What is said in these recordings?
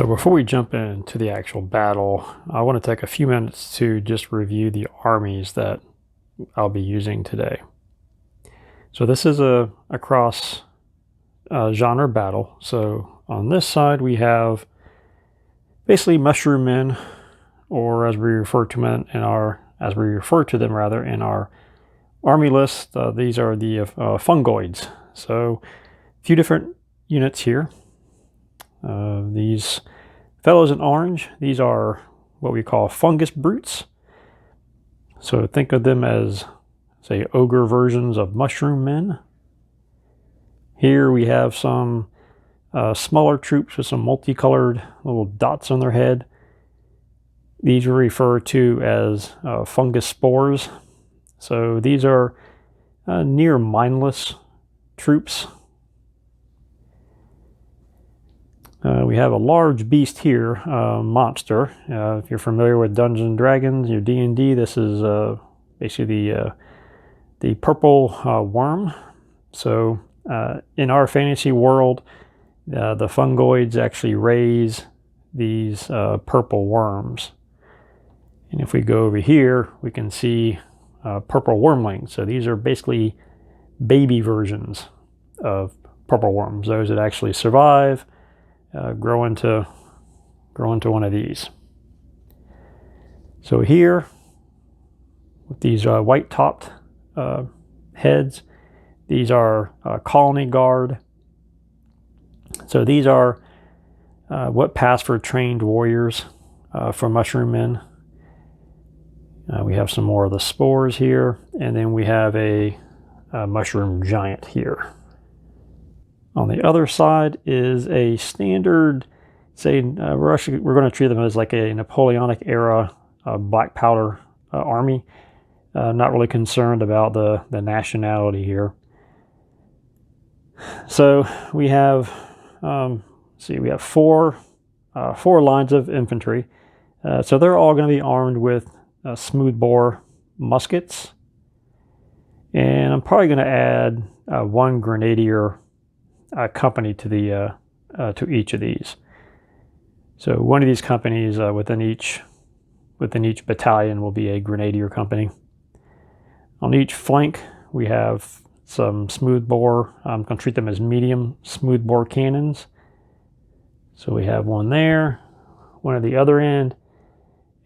So before we jump into the actual battle, I want to take a few minutes to just review the armies that I'll be using today. So this is a cross genre battle. So on this side we have basically mushroom men, or as we refer to them in our army list. These are the fungoids. So a few different units here. These fellows in orange, these are what we call Fungus Brutes. So think of them as, say, ogre versions of mushroom men. Here we have some smaller troops with some multicolored little dots on their head. These are referred to as Fungus Spores. So these are near mindless troops. We have a large beast here, monster. If you're familiar with Dungeons & Dragons, your D&D, this is basically the purple worm. So in our fantasy world, the fungoids actually raise these purple worms. And if we go over here, we can see purple wormlings. So these are basically baby versions of purple worms, those that actually survive. Grow into one of these. So here, with these white-topped heads, these are colony guard. So these are what pass for trained warriors for mushroom men. We have some more of the spores here, and then we have a mushroom giant here. On the other side is a standard, say, we're going to treat them as like a Napoleonic era black powder army. Not really concerned about the nationality here. So we have, we have four lines of infantry. So they're all going to be armed with smoothbore muskets, and I'm probably going to add one grenadier company to the to each of these. So one of these companies within each battalion will be a grenadier company. On each flank we have some smoothbore. I'm going to treat them as medium smoothbore cannons. So we have one there, one at the other end,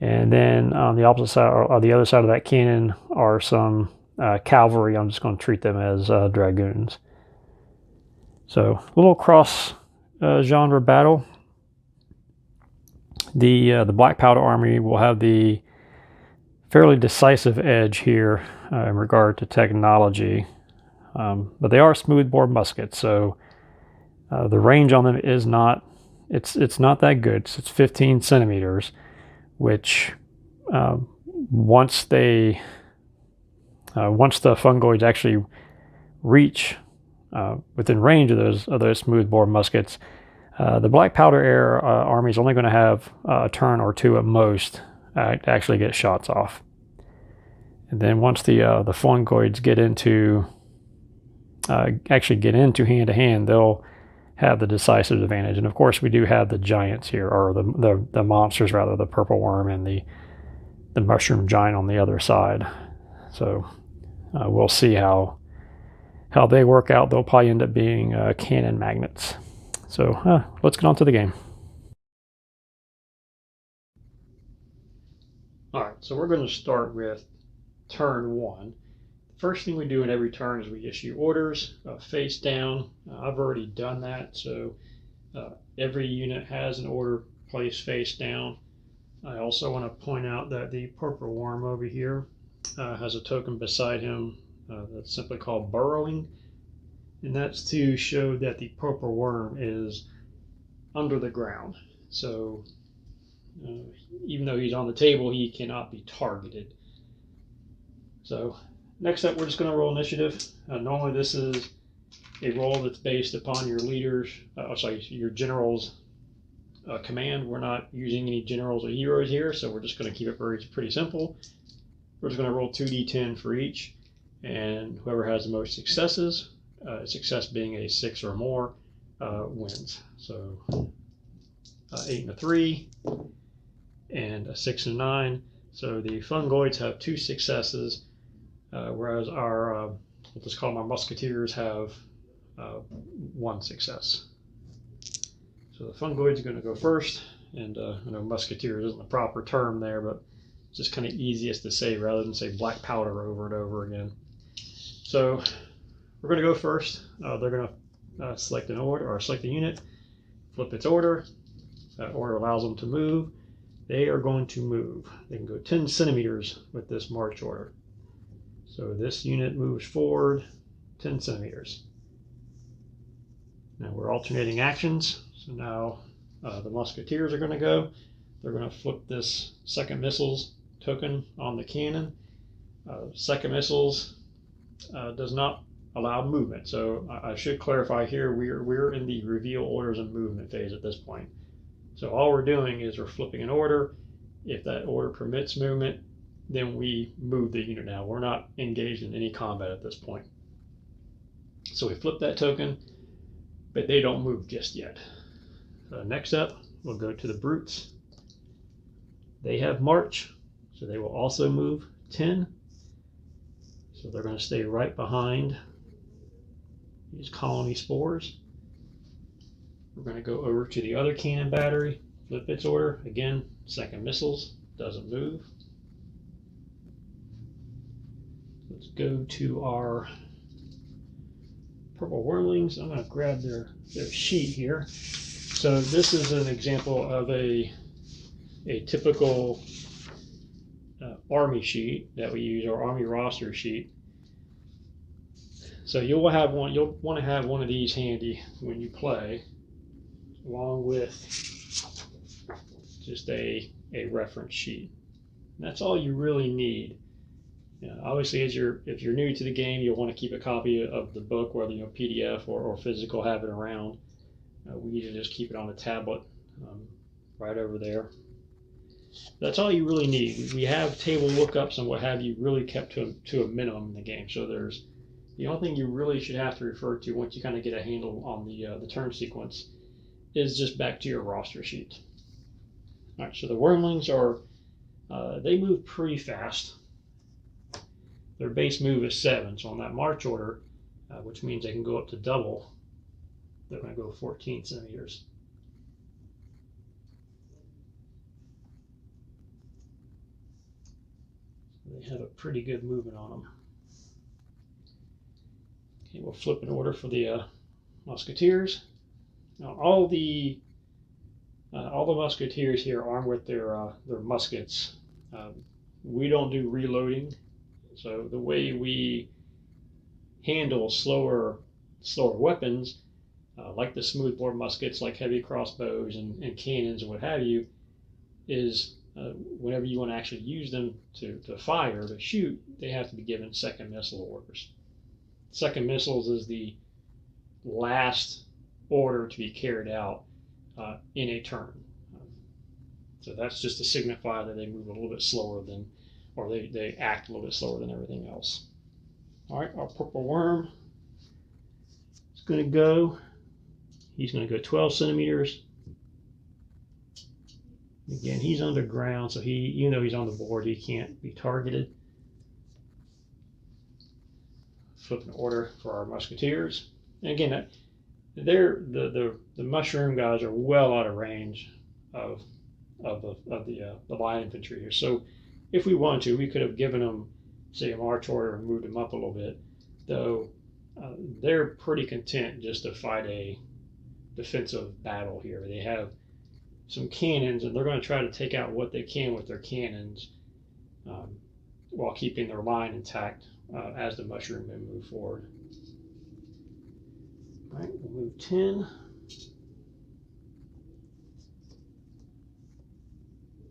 and then on the opposite side, or the other side of that cannon, are some cavalry. I'm just going to treat them as dragoons. So a little cross genre battle. The black powder army will have the fairly decisive edge here in regard to technology, but they are smoothbore muskets, so the range on them is not not that good. It's 15 centimeters, which once the fungoids actually reach within range of those smoothbore muskets, the black powder air army is only going to have a turn or two at most to actually get shots off. And then once the fungoids get into hand to hand, they'll have the decisive advantage. And of course, we do have the giants here, or the monsters rather, the purple worm and the mushroom giant on the other side. So we'll see how they work out. They'll probably end up being cannon magnets. So let's get on to the game. All right, so we're going to start with turn one. The first thing we do in every turn is we issue orders face down. I've already done that, so every unit has an order placed face down. I also want to point out that the purple worm over here has a token beside him that's simply called burrowing, and that's to show that the purple worm is under the ground. So even though he's on the table, he cannot be targeted. So next up, we're just going to roll initiative. Normally this is a roll that's based upon your leaders, your general's command. We're not using any generals or heroes here, so we're just going to keep it pretty simple. We're just going to roll 2d10 for each, and whoever has the most successes, success being a 6 or more, wins. So 8 and a 3, and a 6 and a 9. So the fungoids have 2 successes, whereas our let's call them our musketeers have 1 success. So the fungoids are going to go first, and I know musketeers isn't the proper term there, but it's just kind of easiest to say rather than say black powder over and over again. So we're going to go first. They're going to select an order or select a unit, flip its order. That order allows them to move. They are going to move. They can go 10 centimeters with this march order. So this unit moves forward 10 centimeters. Now we're alternating actions. So now the musketeers are going to go. They're going to flip this second missiles token on the cannon. Second missiles does not allow movement. So I should clarify here, we're in the reveal orders and movement phase at this point. So all we're doing is we're flipping an order. If that order permits movement, then we move the unit now. We're not engaged in any combat at this point. So we flip that token, but they don't move just yet. Next up, we'll go to the brutes. They have march, so they will also move 10. So they're going to stay right behind these colony spores. We're going to go over to the other cannon battery, flip its order. Again, second missiles, doesn't move. Let's go to our purple wormlings. I'm going to grab their sheet here. So this is an example of a typical army sheet that we use, our army roster sheet. So you'll want to have one of these handy when you play, along with just a reference sheet. And that's all you really need. Obviously, if you're new to the game, you'll want to keep a copy of the book, whether PDF or physical, have it around. We usually just keep it on a tablet right over there. That's all you really need. We have table lookups and what have you really kept to a minimum in the game. So there's the only thing you really should have to refer to once you kind of get a handle on the turn sequence is just back to your roster sheet. All right, so the wormlings are they move pretty fast. Their base move is 7, so on that march order, which means they can go up to double, they're going to go 14 centimeters. They have a pretty good movement on them. Okay, we'll flip an order for the musketeers. Now all the musketeers here are armed with their muskets. We don't do reloading, so the way we handle slower weapons, like the smoothbore muskets, like heavy crossbows and cannons and what have you, is whenever you want to actually use them to fire, to shoot, they have to be given second missile orders. Second missiles is the last order to be carried out in a turn. So that's just to signify that they move a little bit slower than, or they act a little bit slower than everything else. All right, our purple worm is going to go. He's going to go 12 centimeters. Again, he's underground, so even though he's on the board, he can't be targeted. Flip an order for our musketeers. And again, the mushroom guys are well out of range of the light infantry here. So if we wanted to, we could have given them, say, a march order and moved them up a little bit. Though they're pretty content just to fight a defensive battle here. They have some cannons, and they're going to try to take out what they can with their cannons while keeping their line intact as the mushroom men move forward. All right, we'll move 10.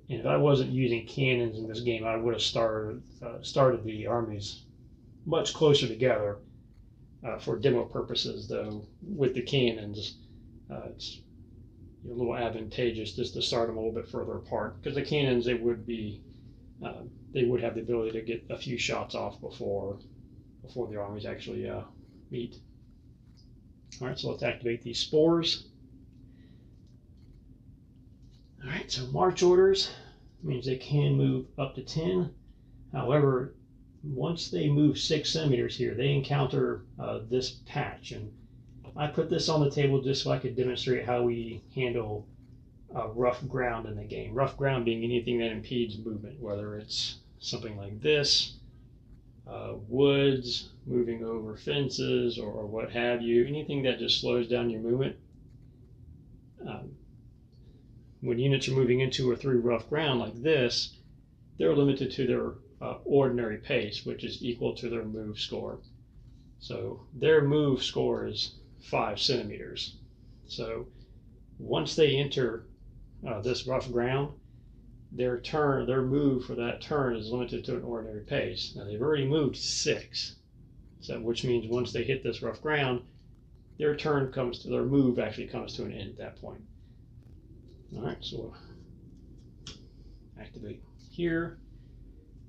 And if I wasn't using cannons in this game, I would have started the armies much closer together for demo purposes. Though with the cannons, it's a little advantageous just to start them a little bit further apart, because the cannons, they would have the ability to get a few shots off before the armies actually meet. All right, so let's activate these spores. All right, so march orders means they can move up to 10. However, once they move 6 centimeters here, they encounter this patch. And I put this on the table just so I could demonstrate how we handle rough ground in the game. Rough ground being anything that impedes movement, whether it's something like this, woods, moving over fences, or what have you, anything that just slows down your movement. When units are moving into or through rough ground like this, they're limited to their ordinary pace, which is equal to their move score. So their move score is 5 centimeters. So once they enter this rough ground, their move for that turn is limited to an ordinary pace. Now they've already moved 6, so which means once they hit this rough ground, their move actually comes to an end at that point. All right, so we'll activate here,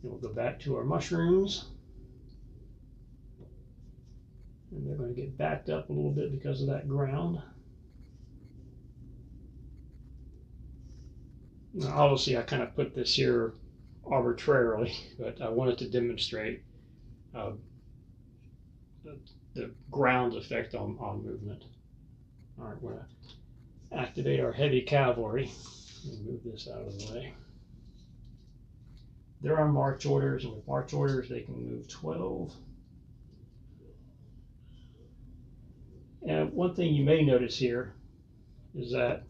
and we'll go back to our mushrooms. And they're going to get backed up a little bit because of that ground. Now, obviously, I kind of put this here arbitrarily, but I wanted to demonstrate the ground effect on movement. All right, we're going to activate our heavy cavalry and move this out of the way. There are march orders, and with march orders, they can move 12. And one thing you may notice here is that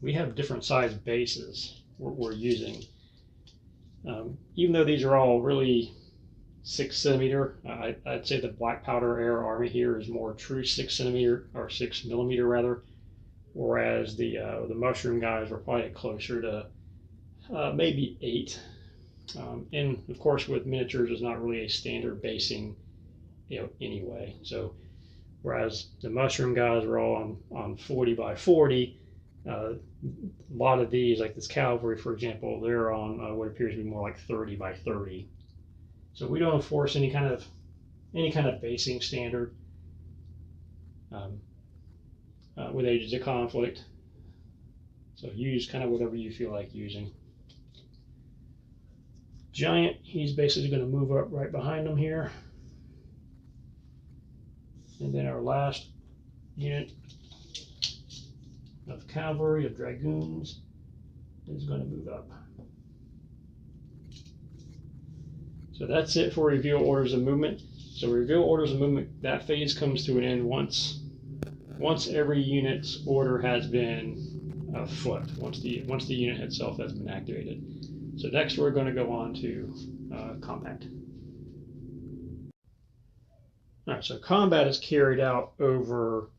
we have different size bases we're using. Even though these are all really 6 centimeter, I'd say the black powder era army here is more true 6 centimeter or 6 millimeter rather, whereas the mushroom guys are probably closer to maybe 8. And of course, with miniatures, it's not really a standard basing, anyway. So whereas the mushroom guys are all on 40 by 40. A lot of these, like this cavalry, for example, they're on what appears to be more like 30 by 30. So we don't enforce any kind of basing standard with Ages of Conflict. So use kind of whatever you feel like using. Giant, he's basically going to move up right behind them here. And then our last unit of cavalry, of dragoons, is going to move up. So that's it for reveal orders of movement. So reveal orders of movement, that phase comes to an end once every unit's order has been flipped, once the unit itself has been activated. So next we're going to go on to combat. All right, so combat is carried out over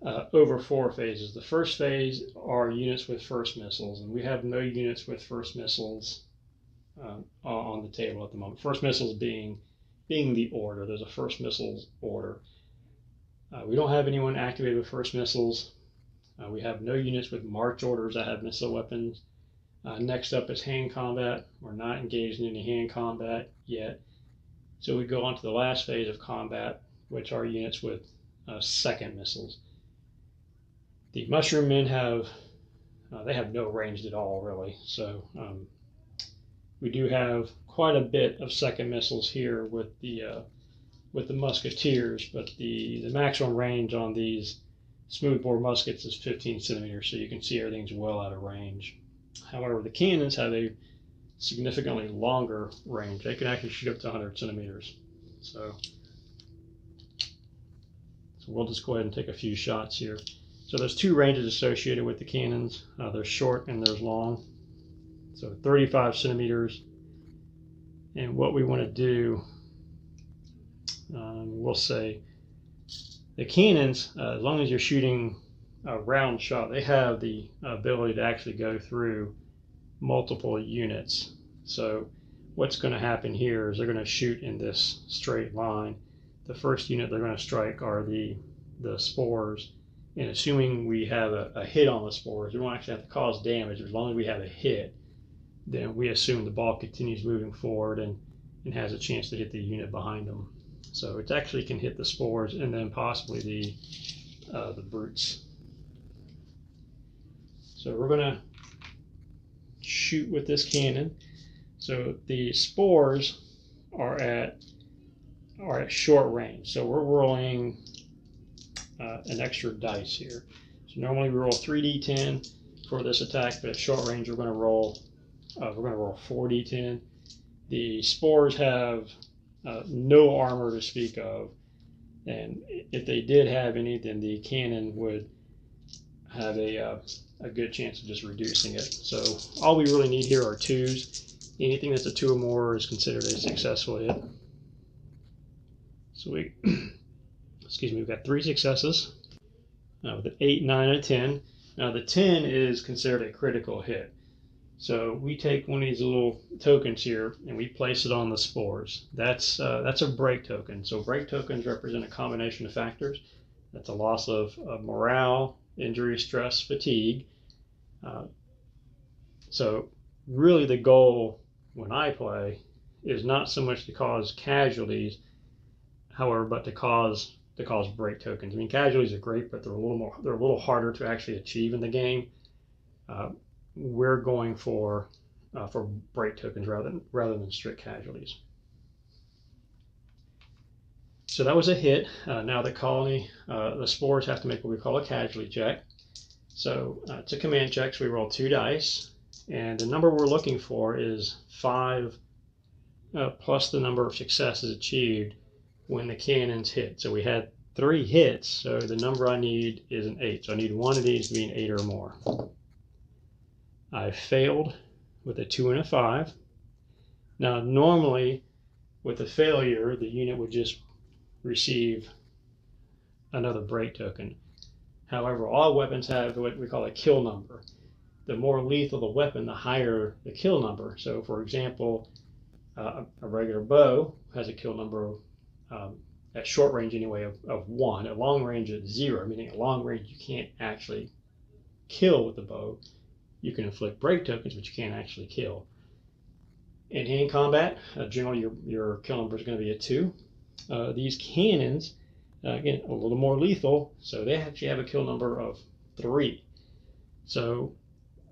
4 phases. The first phase are units with first missiles, and we have no units with first missiles on the table at the moment. First missiles being the order. There's a first missiles order. We don't have anyone activated with first missiles. We have no units with march orders that have missile weapons. Next up is hand combat. We're not engaged in any hand combat yet. So we go on to the last phase of combat, which are units with second missiles. The mushroom men have no range at all, really. So we do have quite a bit of second missiles here with the Musketeers, but the maximum range on these smoothbore muskets is 15 centimeters, so you can see everything's well out of range. However, the cannons have a significantly longer range. They can actually shoot up to 100 centimeters. So we'll just go ahead and take a few shots here. So there's 2 ranges associated with the cannons. There's short and there's long. So 35 centimeters. And what we want to do, we'll say the cannons, as long as you're shooting a round shot, they have the ability to actually go through multiple units. So what's going to happen here is they're going to shoot in this straight line. The first unit they're going to strike are the spores, and assuming we have a hit on the spores, we won't actually have to cause damage. As long as we have a hit, then we assume the ball continues moving forward and has a chance to hit the unit behind them. So it actually can hit the spores and then possibly the brutes. So we're going to shoot with this cannon. So the spores are at short range. So we're rolling an extra dice here. So normally we roll 3d10 for this attack, but at short range we're going to roll 4d10. The spores have no armor to speak of, and if they did have any, then the cannon would have a good chance of just reducing it. So all we really need here are 2s. Anything that's a 2 or more is considered a successful hit. So we've got 3 successes with an 8, 9, and a 10. Now the 10 is considered a critical hit. So we take one of these little tokens here and we place it on the spores. That's a break token. So break tokens represent a combination of factors. That's a loss of morale, injury, stress, fatigue. So really the goal when I play is not so much to cause casualties, however, but to cause break tokens. I mean, casualties are great, but they're a little harder to actually achieve in the game. We're going for break tokens rather than strict casualties. So that was a hit. Now the colony, the spores have to make what we call a casualty check. So it's a command check, so we roll 2 dice, and the number we're looking for is 5 plus the number of successes achieved when the cannons hit. So we had 3 hits, so the number I need is an 8. So I need one of these to be an 8 or more. I failed with a 2 and a 5. Now normally with a failure, the unit would just receive another break token. However, all weapons have what we call a kill number. The more lethal the weapon, the higher the kill number. So for example, a regular bow has a kill number at short range anyway of 1. At long range it's 0, meaning at long range you can't actually kill with the bow. You can inflict break tokens, but you can't actually kill. In hand combat, generally your kill number is going to be a 2. These cannons, again, a little more lethal, so they actually have a kill number of 3. So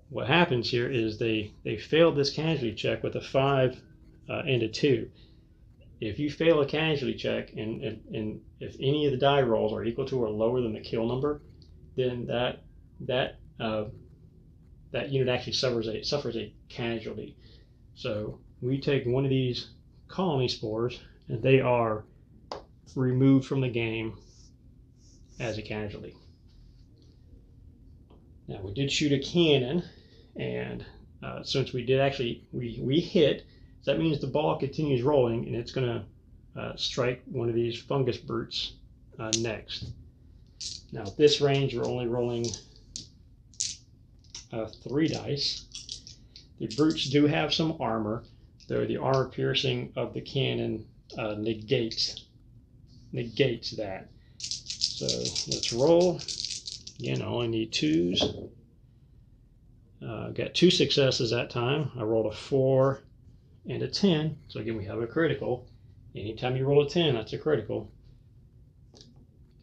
what happens here is they failed this casualty check with a 5 and a 2. If you fail a casualty check and if any of the die rolls are equal to or lower than the kill number, then that unit actually suffers a casualty. So we take one of these colony spores and they are removed from the game as a casualty. Now we did shoot a cannon, and since we did actually we hit, so that means the ball continues rolling and it's going to strike one of these fungus brutes next. Now at this range we're only rolling 3 dice. The brutes do have some armor, though the armor piercing of the cannon negates that. So let's roll. Again, I only need 2s. Got 2 successes that time. I rolled a 4 and a 10. So again, we have a critical. Anytime you roll a 10, that's a critical.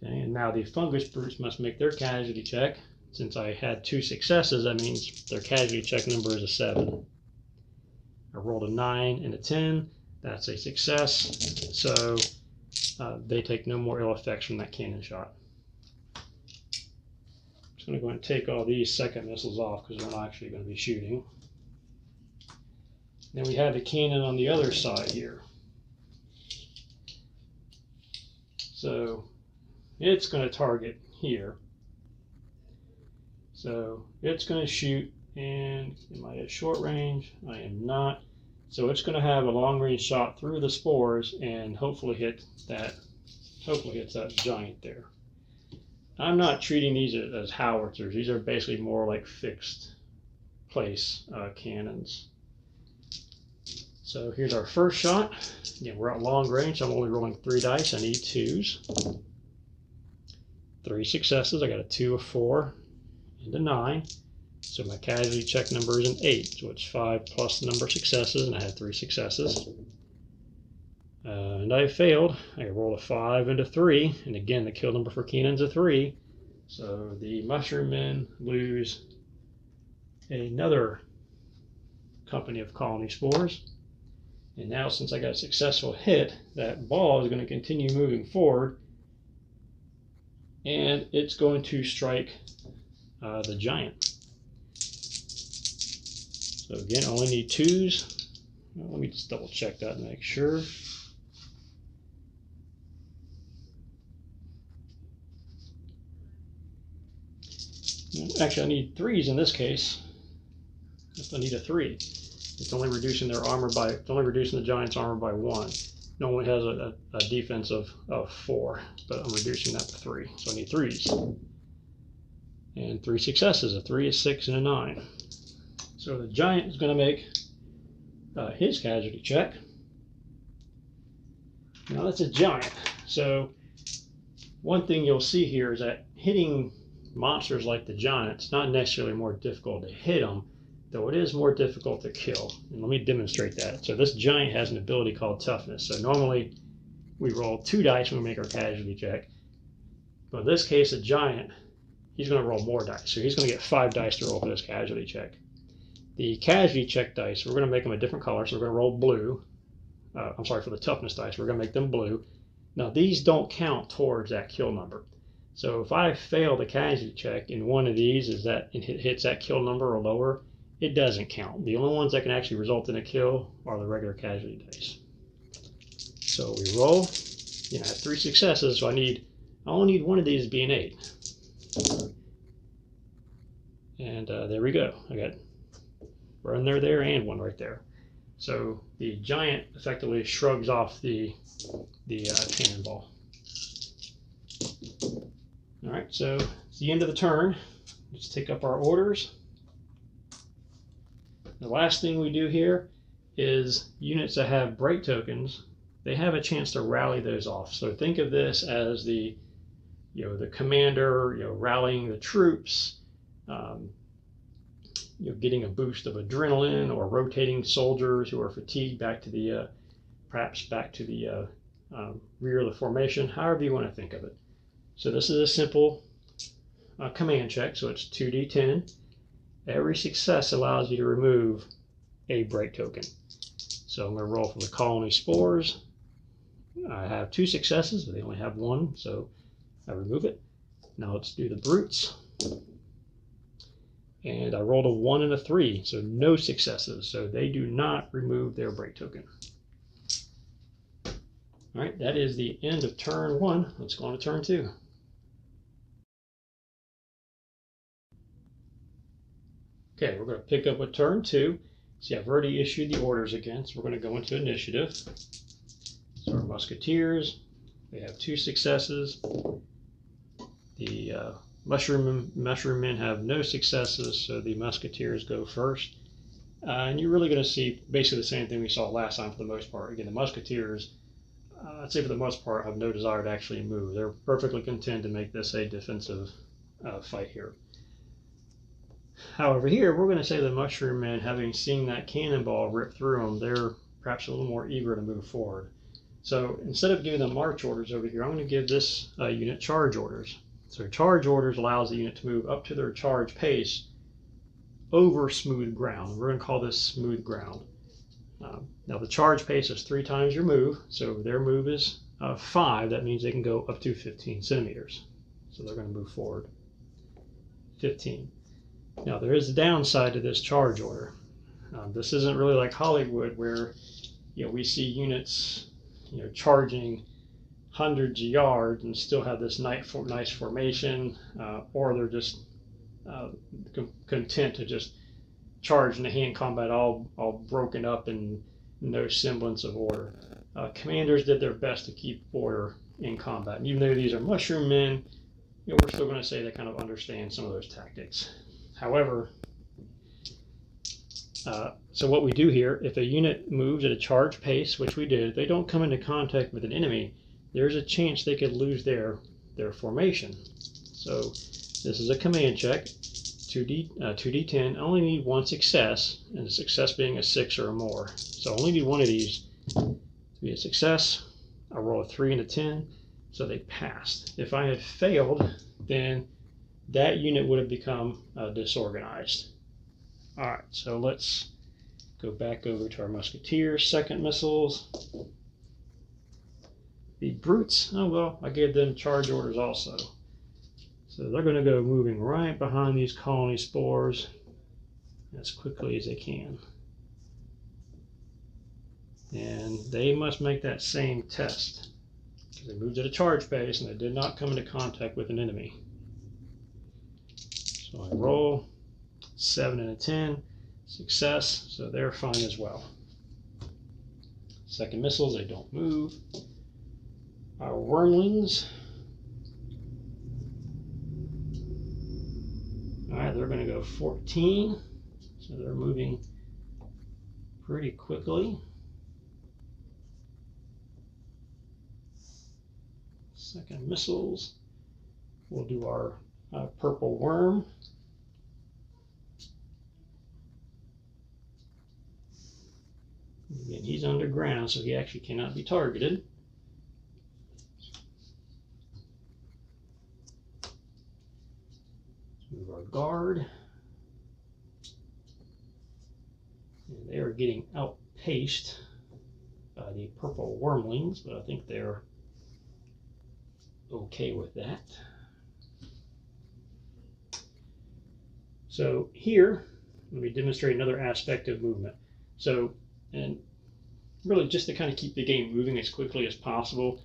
Okay, and now the fungus brutes must make their casualty check. Since I had 2 successes, that means their casualty check number is a 7. I rolled a 9 and a 10. That's a success. So they take no more ill effects from that cannon shot. I'm just going to go and take all these second missiles off because we're not actually going to be shooting. Then we have the cannon on the other side here. So it's going to target here. So it's going to shoot, and am I at short range? I am not. So it's going to have a long range shot through the spores and hopefully hits that giant there. I'm not treating these as howitzers. These are basically more like fixed place cannons. So here's our first shot. Again, we're at long range, so I'm only rolling 3 dice. I need 2s. 3 successes. I got a 2, a 4, and a 9. So my casualty check number is an 8. So it's 5 plus the number of successes, and I had 3 successes. And I failed. I rolled a 5 and a 3, and again the kill number for cannon's a 3. So the mushroom men lose another company of colony spores. And now, since I got a successful hit, that ball is going to continue moving forward, and it's going to strike the giant. So again, I only need 2s. Let me just double check that and make sure. Actually, I need 3s in this case. I need a 3. It's only reducing their armor by, it's only reducing the giant's armor by 1. It only has a defense of 4, but I'm reducing that to 3. So I need 3s. And 3 successes. A 3, a 6, and a 9. So the giant is going to make his casualty check. Now that's a giant. So one thing you'll see here is that hitting monsters like the giant, it's not necessarily more difficult to hit them, though it is more difficult to kill. And let me demonstrate that. So this giant has an ability called toughness. So normally we roll 2 dice when we make our casualty check. But in this case, a giant, he's going to roll more dice. So he's going to get 5 dice to roll for this casualty check. The casualty check dice, we're going to make them a different color. So we're going to roll blue. For the toughness dice, we're going to make them blue. Now these don't count towards that kill number. So if I fail the casualty check in one of these, is that it hits that kill number or lower, it doesn't count. The only ones that can actually result in a kill are the regular casualty dice. So we roll. I have 3 successes, so I only need one of these to be an 8. And there we go. I got one there and one right there. So the giant effectively shrugs off the cannonball. All right, so it's the end of the turn. Let's take up our orders. The last thing we do here is units that have break tokens, they have a chance to rally those off. So think of this as the commander, rallying the troops, getting a boost of adrenaline, or rotating soldiers who are fatigued back to the perhaps back to the rear of the formation, however you want to think of it. So this is a simple command check, so it's 2d10. Every success allows you to remove a break token. So I'm going to roll for the colony spores. I have 2 successes, but they only have 1, so I remove it. Now let's do the brutes. And I rolled a 1 and a 3, so no successes, so they do not remove their break token. All right, that is the end of turn 1. Let's go on to turn 2. Okay, we're going to pick up with turn 2. See, I've already issued the orders again, so we're going to go into initiative. So our Musketeers, they have 2 successes. The Mushroom Men have no successes, so the Musketeers go first. And you're really going to see basically the same thing we saw last time for the most part. Again, the Musketeers, I'd say for the most part, have no desire to actually move. They're perfectly content to make this a defensive fight here. However, here we're going to say the Mushroom Men, having seen that cannonball rip through them, they're perhaps a little more eager to move forward. So instead of giving them march orders over here, I'm going to give this unit charge orders. So charge orders allows the unit to move up to their charge pace over smooth ground. We're going to call this smooth ground. Now the charge pace is 3 times your move, so their move is 5. That means they can go up to 15 centimeters. So they're going to move forward 15. Now there is a downside to this charge order. This isn't really like Hollywood, where we see units charging hundreds of yards and still have this nice formation, or they're just content to just charge into hand combat all broken up and no semblance of order. Commanders did their best to keep order in combat. And even though these are Mushroom Men, we're still going to say they kind of understand some of those tactics. However, so what we do here, if a unit moves at a charge pace, which we did, if they don't come into contact with an enemy, there's a chance they could lose their formation. So this is a command check, 2d10. I only need 1 success, and the success being a 6 or more. So I only need 1 of these to be a success. I roll a 3 and a 10, so they passed. If I had failed, then that unit would have become disorganized. All right, so let's Go back over to our Musketeers, second missiles. The Brutes, oh well, I gave them charge orders also. So they're going to go moving right behind these colony spores as quickly as they can. And they must make that same test, because they moved at a charge pace and they did not come into contact with an enemy. So I roll 7 and a 10, success, so they're fine as well. Second missiles, they don't move. Our Wormlings, all right, they're going to go 14, so they're moving pretty quickly. Second missiles, we'll do our purple worm. Again, he's underground, so he actually cannot be targeted. Move our guard. And they are getting outpaced by the purple wormlings, but I think they're okay with that. So here, let me demonstrate another aspect of movement. So, and really just to kind of keep the game moving as quickly as possible,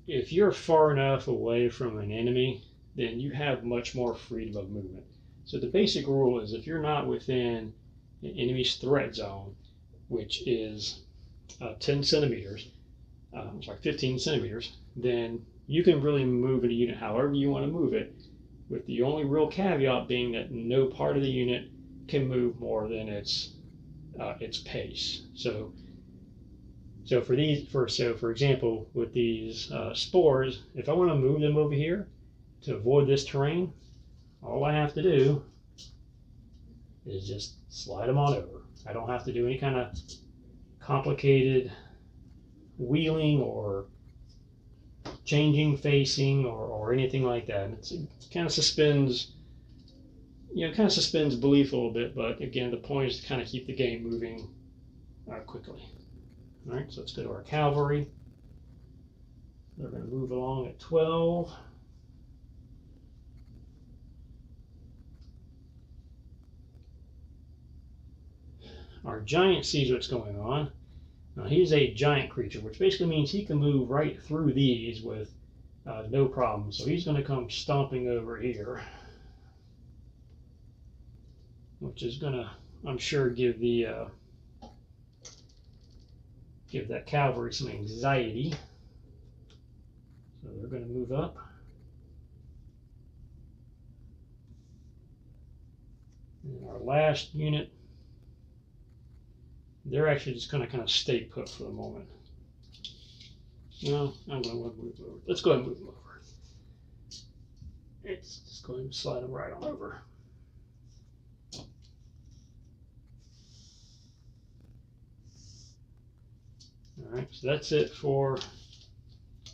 if you're far enough away from an enemy, then you have much more freedom of movement. So the basic rule is if you're not within an enemy's threat zone, which is 10 centimeters, 15 centimeters, then you can really move a unit however you want to move it, with the only real caveat being that no part of the unit can move more than its pace. So for example, with these spores, if I want to move them over here to avoid this terrain, all I have to do is just slide them on over. I don't have to do any kind of complicated wheeling or changing facing or anything like that. It kind of suspends belief a little bit, but again, the point is to kind of keep the game moving quickly. All right, so let's go to our cavalry. They're going to move along at 12. Our giant sees what's going on. Now, he's a giant creature, which basically means he can move right through these with no problem. So he's going to come stomping over here, which is going to, I'm sure, give that cavalry some anxiety. So they're going to move up. And our last unit, they're actually just going to kind of stay put for the moment. No, I'm going to move over. Let's go ahead and move them over. It's just going to slide them right on over. All right, so that's it for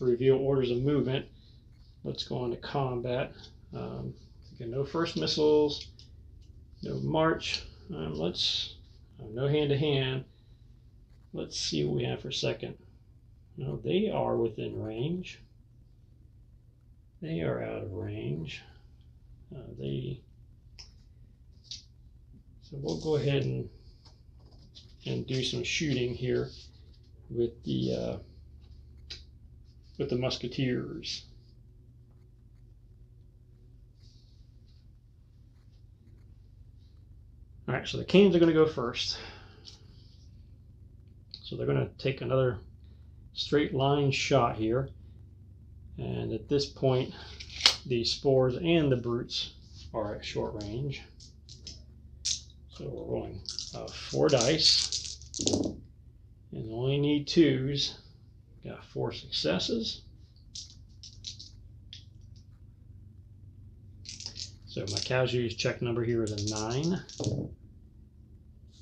reveal orders of movement. Let's go on to combat. Again, no first missiles, no march. No hand to hand. Let's see what we have for second. No, they are within range. They are out of range. So we'll go ahead and do some shooting here with the Musketeers. All right, so the Canes are going to go first. So they're going to take another straight line shot here. And at this point, the Spores and the Brutes are at short range. So we're rolling 4 dice. And only need 2s. Got 4 successes. So my casualties check number here is a 9.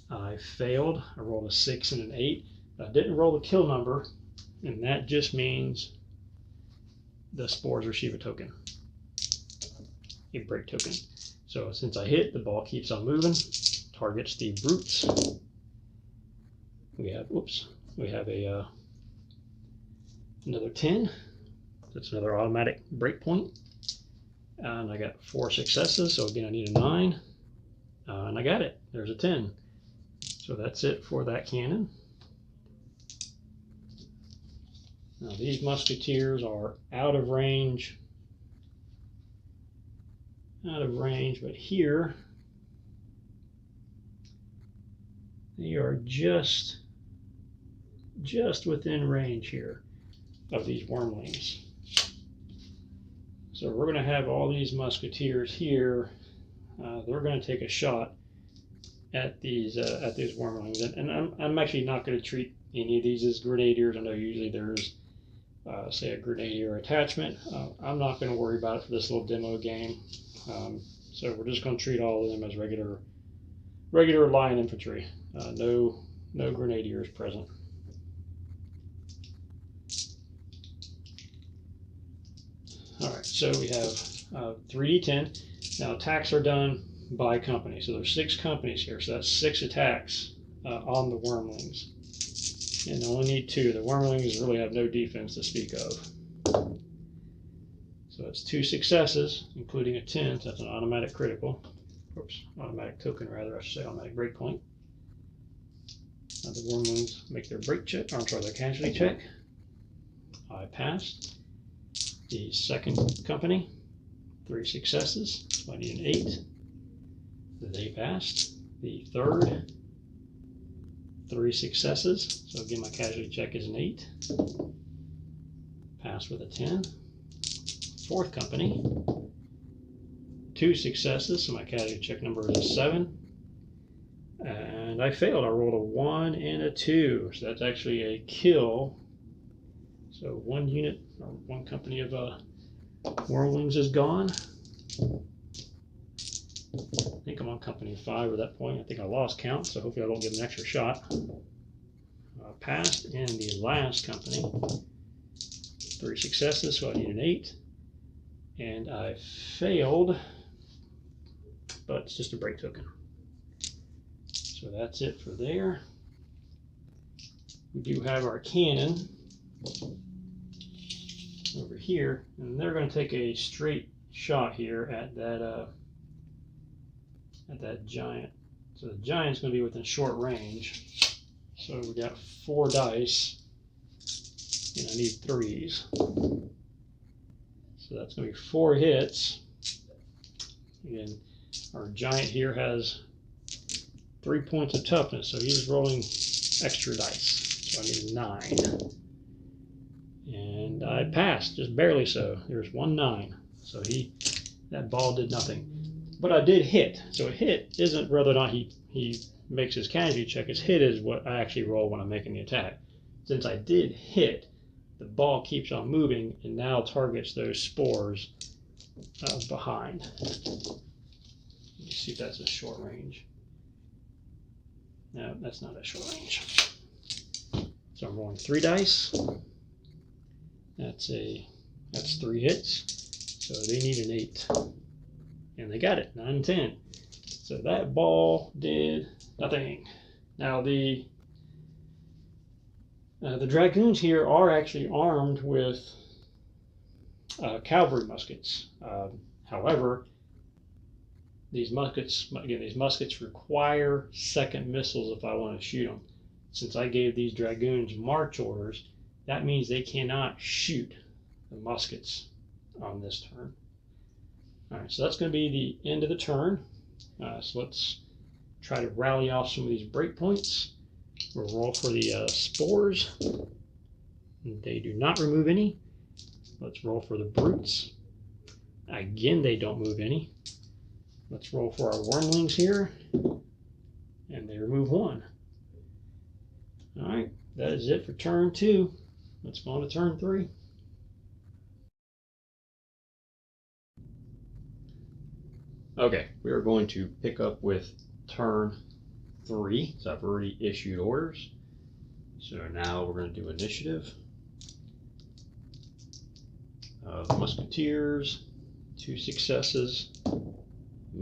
I failed. I rolled a 6 and an 8. I didn't roll the kill number, and that just means the Spores receive a token, a break token. So since I hit, the ball keeps on moving. targets the brutes. We have, a another 10. That's another automatic breakpoint. And I got 4 successes, so again I need a 9. And I got it. There's a 10. So that's it for that cannon. Now these musketeers are out of range, but here they are just within range here of these wormlings. So we're going to have all these musketeers here. They're going to take a shot at these wormlings, and I'm actually not going to treat any of these as grenadiers. I know usually there's say a grenadier attachment. I'm not going to worry about it for this little demo game. So we're just going to treat all of them as regular line infantry. No grenadiers present. All right, so we have 3d10. Now attacks are done by company. So there's 6 companies here. So that's 6 attacks on the wormlings. And they only need 2. The wormlings really have no defense to speak of. So it's 2 successes, including a 10. So that's an automatic critical. Oops, automatic token rather, I should say automatic breakpoint. Now the wormlings make their break check, or I'm sorry, their casualty check. I passed. The second company, 3 successes, so I need an 8. They passed. The third, 3 successes, so again my casualty check is an 8. Passed with a 10. Fourth company, 2 successes, so my casualty check number is a 7. And I failed. I rolled a 1 and a 2, so that's actually a kill. So 1 unit, or 1 company of wormlings is gone. I think I'm on company 5 at that point. I think I lost count, so hopefully I don't give an extra shot. Passed, and the last company, 3 successes, so I need an 8. And I failed, but it's just a break token. So that's it for there. We do have our cannon over here, and they're going to take a straight shot here at that giant. So the giant's going to be within short range. So we got 4 dice, and I need 3s. So that's going to be 4 hits. Again, our giant here has 3 points of toughness, so he's rolling extra dice. So I need a 9. And I passed, just barely so. There's 1 9. So that ball did nothing. But I did hit. So a hit isn't whether or not he makes his casualty check. His hit is what I actually roll when I'm making the attack. Since I did hit, the ball keeps on moving and now targets those spores behind. Let me see if that's a short range. No, that's not a short range. So I'm rolling 3 dice. That's 3 hits. So they need an 8. And they got it, 9 and 10. So that ball did nothing. Now the dragoons here are actually armed with cavalry muskets. However, these muskets require second missiles if I want to shoot them. Since I gave these dragoons march orders, that means they cannot shoot the muskets on this turn. All right, so that's going to be the end of the turn. So let's try to rally off some of these breakpoints. We'll roll for the spores. They do not remove any. Let's roll for the brutes. Again, they don't move any. Let's roll for our wormlings here. And they remove 1. All right, that is it for turn 2. Let's go on to turn 3. Okay, we are going to pick up with turn 3. So I've already issued orders. So now we're going to do initiative. The Musketeers, 2 successes.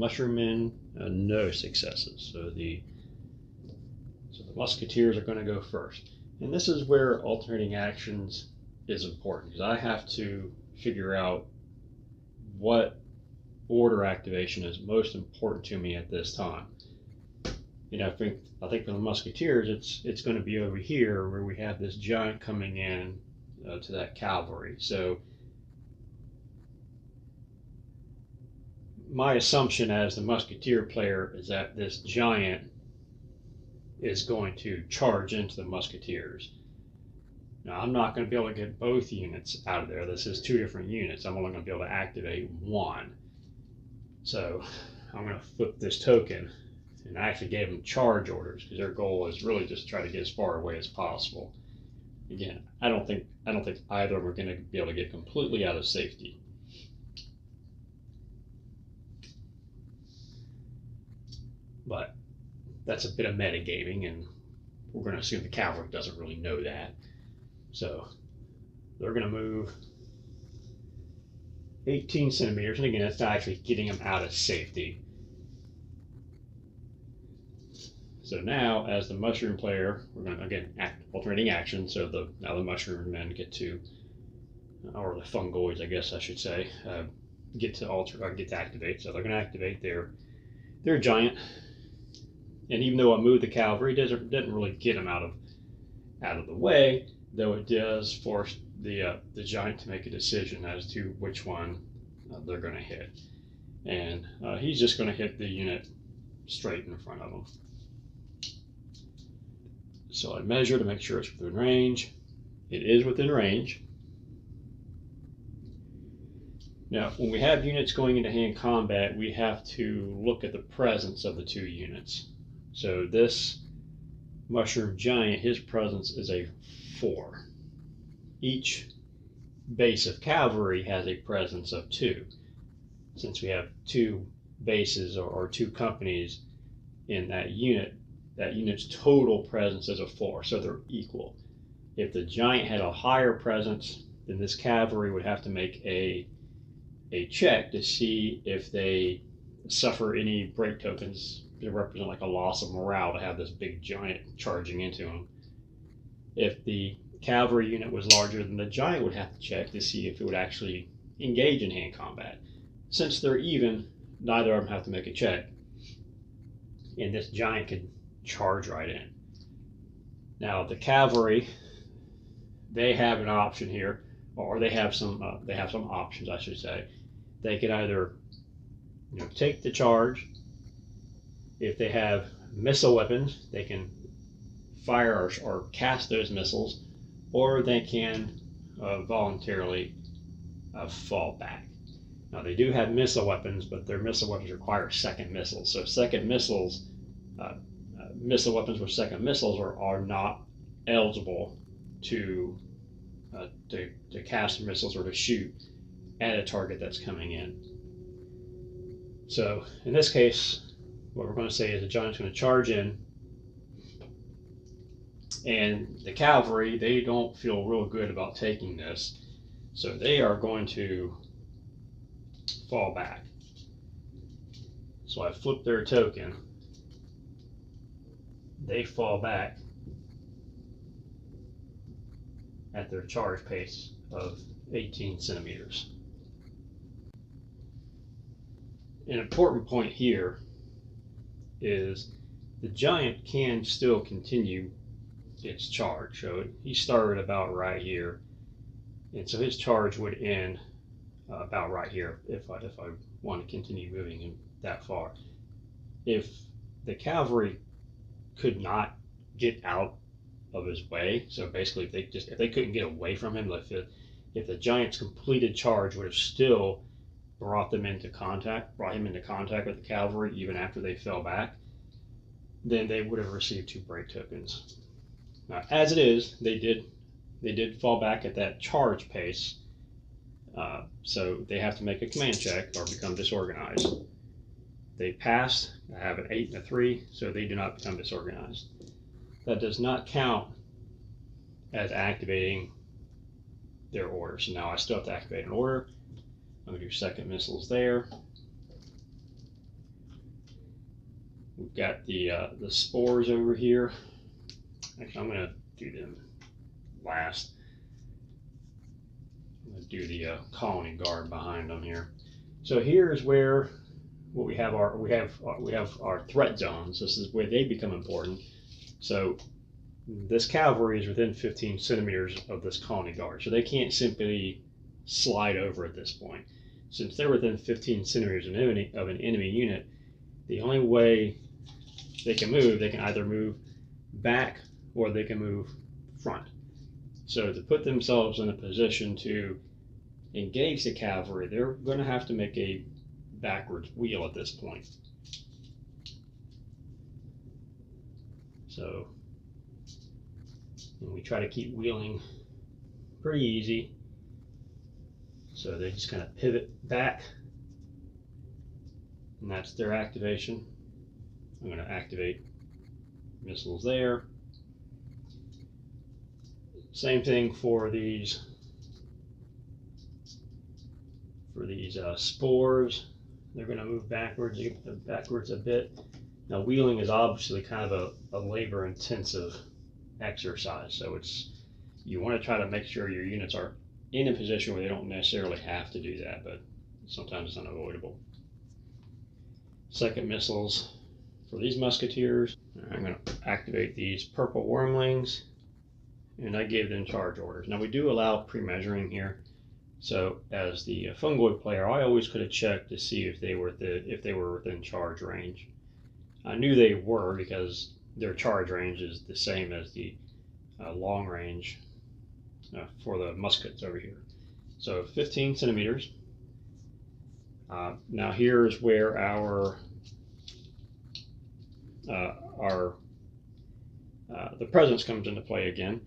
mushroom men, no successes. So the Musketeers are going to go first. And this is where alternating actions is important, because I have to figure out what order activation is most important to me at this time. You know, I think for the Musketeers, it's going to be over here where we have this giant coming in to that cavalry. So my assumption as the Musketeer player is that this giant is going to charge into the Musketeers. Now, I'm not going to be able to get both units out of there. This is two different units. I'm only going to be able to activate one. So I'm going to flip this token, and I actually gave them charge orders because their goal is really just to try to get as far away as possible. Again, I don't think either of them are going to be able to get completely out of safety. But that's a bit of metagaming, and we're going to assume the cavalry doesn't really know that. So they're going to move 18 centimeters, and again, that's not actually getting them out of safety. So now, as the mushroom player, we're going to again alternating action. So now the mushroom men get to, or the fungoids, I guess I should say, get to activate. So they're going to activate their giant. And even though I moved the cavalry, it didn't really get them out of the way, though it does force the giant to make a decision as to which one they're going to hit. And he's just going to hit the unit straight in front of him. So I measure to make sure it's within range. It is within range. Now, when we have units going into hand combat, we have to look at the presence of the two units. So this mushroom giant, his presence is a 4. Each base of cavalry has a presence of 2. Since we have 2 bases or 2 companies in that unit's total presence is a 4, so they're equal. If the giant had a higher presence, then this cavalry would have to make a check to see if they suffer any break tokens that represent like a loss of morale to have this big giant charging into them. If the cavalry unit was larger, then the giant would have to check to see if it would actually engage in hand combat. Since they're even, neither of them have to make a check, and this giant could charge right in. Now the cavalry, they have an option here, or they have some options, I should say. They can either take the charge. If they have missile weapons, they can fire or cast those missiles, or they can voluntarily fall back. Now they do have missile weapons, but their missile weapons require second missiles. So second missiles, missile weapons with second missiles are not eligible to cast missiles or to shoot at a target that's coming in. So in this case, what we're going to say is the giant's going to charge in, and the cavalry, they don't feel real good about taking this, so they are going to fall back. So I flip their token. They fall back at their charge pace of 18 centimeters. An important point here is the giant can still continue its charge. So he started about right here, and so his charge would end about right here if I want to continue moving him that far. If the cavalry could not get out of his way, so basically if they couldn't get away from him, if the giant's completed charge would have still brought him into contact with the cavalry even after they fell back, then they would have received 2 break tokens. Now, as it is, they did fall back at that charge pace, so they have to make a command check or become disorganized. They passed. I have an 8 and a 3, so they do not become disorganized. That does not count as activating their order. So now I still have to activate an order. I'm going to do second missiles there. We've got the spores over here. Actually, I'm going to do them last. I'm going to do the colony guard behind them here. So here's where what we have our threat zones. This is where they become important. So this cavalry is within 15 centimeters of this colony guard, so they can't simply slide over at this point. Since they're within 15 centimeters of an enemy unit, the only way they can either move back or they can move front. So to put themselves in a position to engage the cavalry, they're going to have to make a backwards wheel at this point. So, and we try to keep wheeling pretty easy. So they just kind of pivot back, and that's their activation. I'm going to activate missiles there. Same thing for these spores. They're going to move backwards a bit. Now wheeling is obviously kind of a labor-intensive exercise, so you want to try to make sure your units are in a position where they don't necessarily have to do that, but sometimes it's unavoidable. Second missiles for these musketeers. I'm going to activate these purple wormlings, and I gave them charge orders. Now we do allow pre-measuring here, so as the fungoid player, I always could have checked to see if they were within charge range. I knew they were because their charge range is the same as the long range for the muskets over here. So 15 centimeters. Now here's where the presence comes into play again.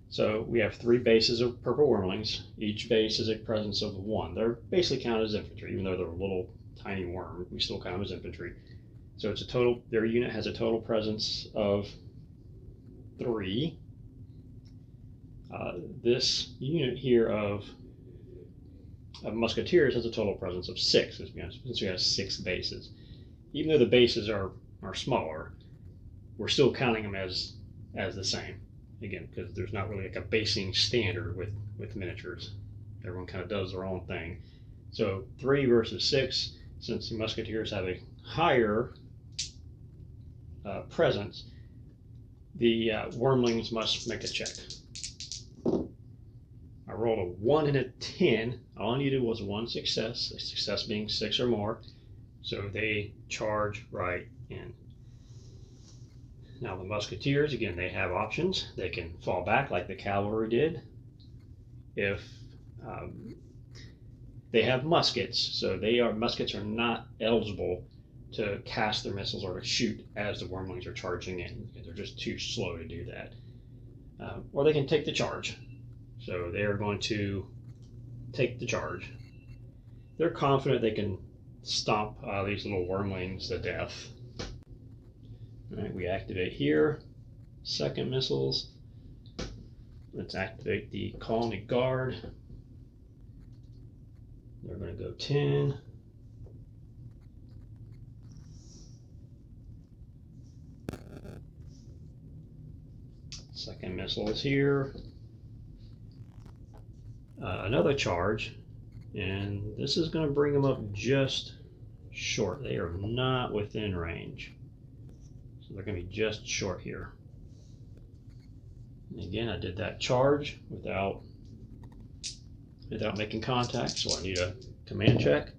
So we have 3 bases of purple wormlings. Each base is a presence of 1. They're basically counted as infantry, even though they're a little tiny worm. We still count them as infantry. So it's a total. Their unit has a total presence of 3. This unit here of musketeers has a total presence of 6, since we have 6 bases. Even though the bases are smaller, we're still counting them as the same. Again, because there's not really like a basing standard with miniatures. Everyone kind of does their own thing. So 3 versus 6, since the musketeers have a higher presence, the wormlings must make a check. I rolled a 1 and a 10. All I needed was 1 success, a success being 6 or more. So they charge right in. Now the musketeers, again, they have options. They can fall back like the cavalry did. If they have muskets, so muskets are not eligible to cast their missiles or to shoot as the wormlings are charging in. They're just too slow to do that. Or they can take the charge. So they are going to take the charge. They're confident they can stomp these little wormlings to death. All right, we activate here. Second missiles. Let's activate the colony guard. They're going to go 10. Second missile is here. Another charge, and this is going to bring them up just short. They are not within range, so they're going to be just short here. And again, I did that charge without making contact, so I need a command check.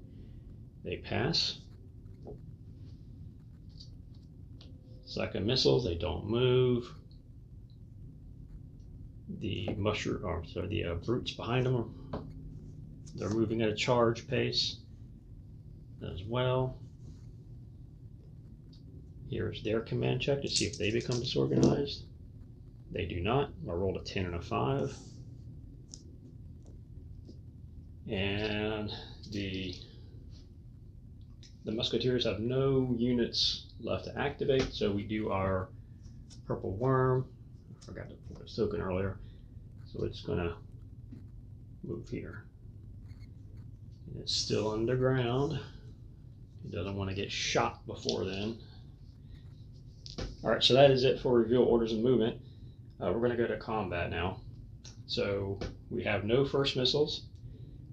They pass. Second missiles, they don't move. The brutes behind them, they're moving at a charge pace as well. Here's their command check to see if they become disorganized. They do not. I rolled a 10 and a 5. And the musketeers have no units left to activate, so we do our purple worm. I forgot to put a token earlier, so it's going to move here. And it's still underground. It doesn't want to get shot before then. All right, so that is it for reveal orders and movement. We're going to go to combat now. So we have no first missiles.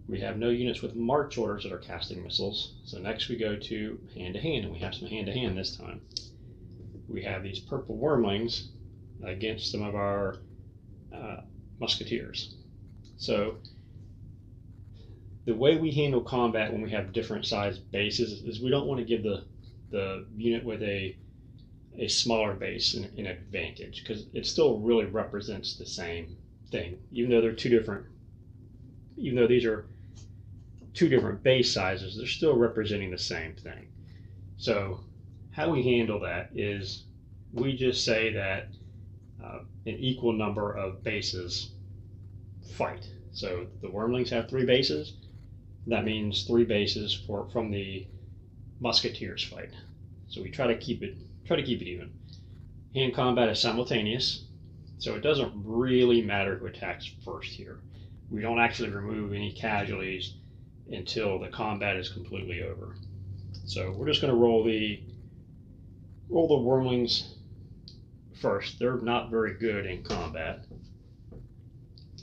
We have no units with march orders that are casting missiles. So next we go to hand, and we have some hand this time. We have these purple wormlings against some of our musketeers. So the way we handle combat when we have different sized bases is we don't want to give the unit with a smaller base an advantage, because it still really represents the same thing, even though these are two different base sizes, they're still representing the same thing. So how we handle that is we just say that an equal number of bases fight. So the wormlings have 3 bases. That means 3 bases from the musketeers fight. So we try to keep it even. Hand combat is simultaneous, so it doesn't really matter who attacks first here. We don't actually remove any casualties until the combat is completely over. So we're just going to roll the wormlings first. They're not very good in combat.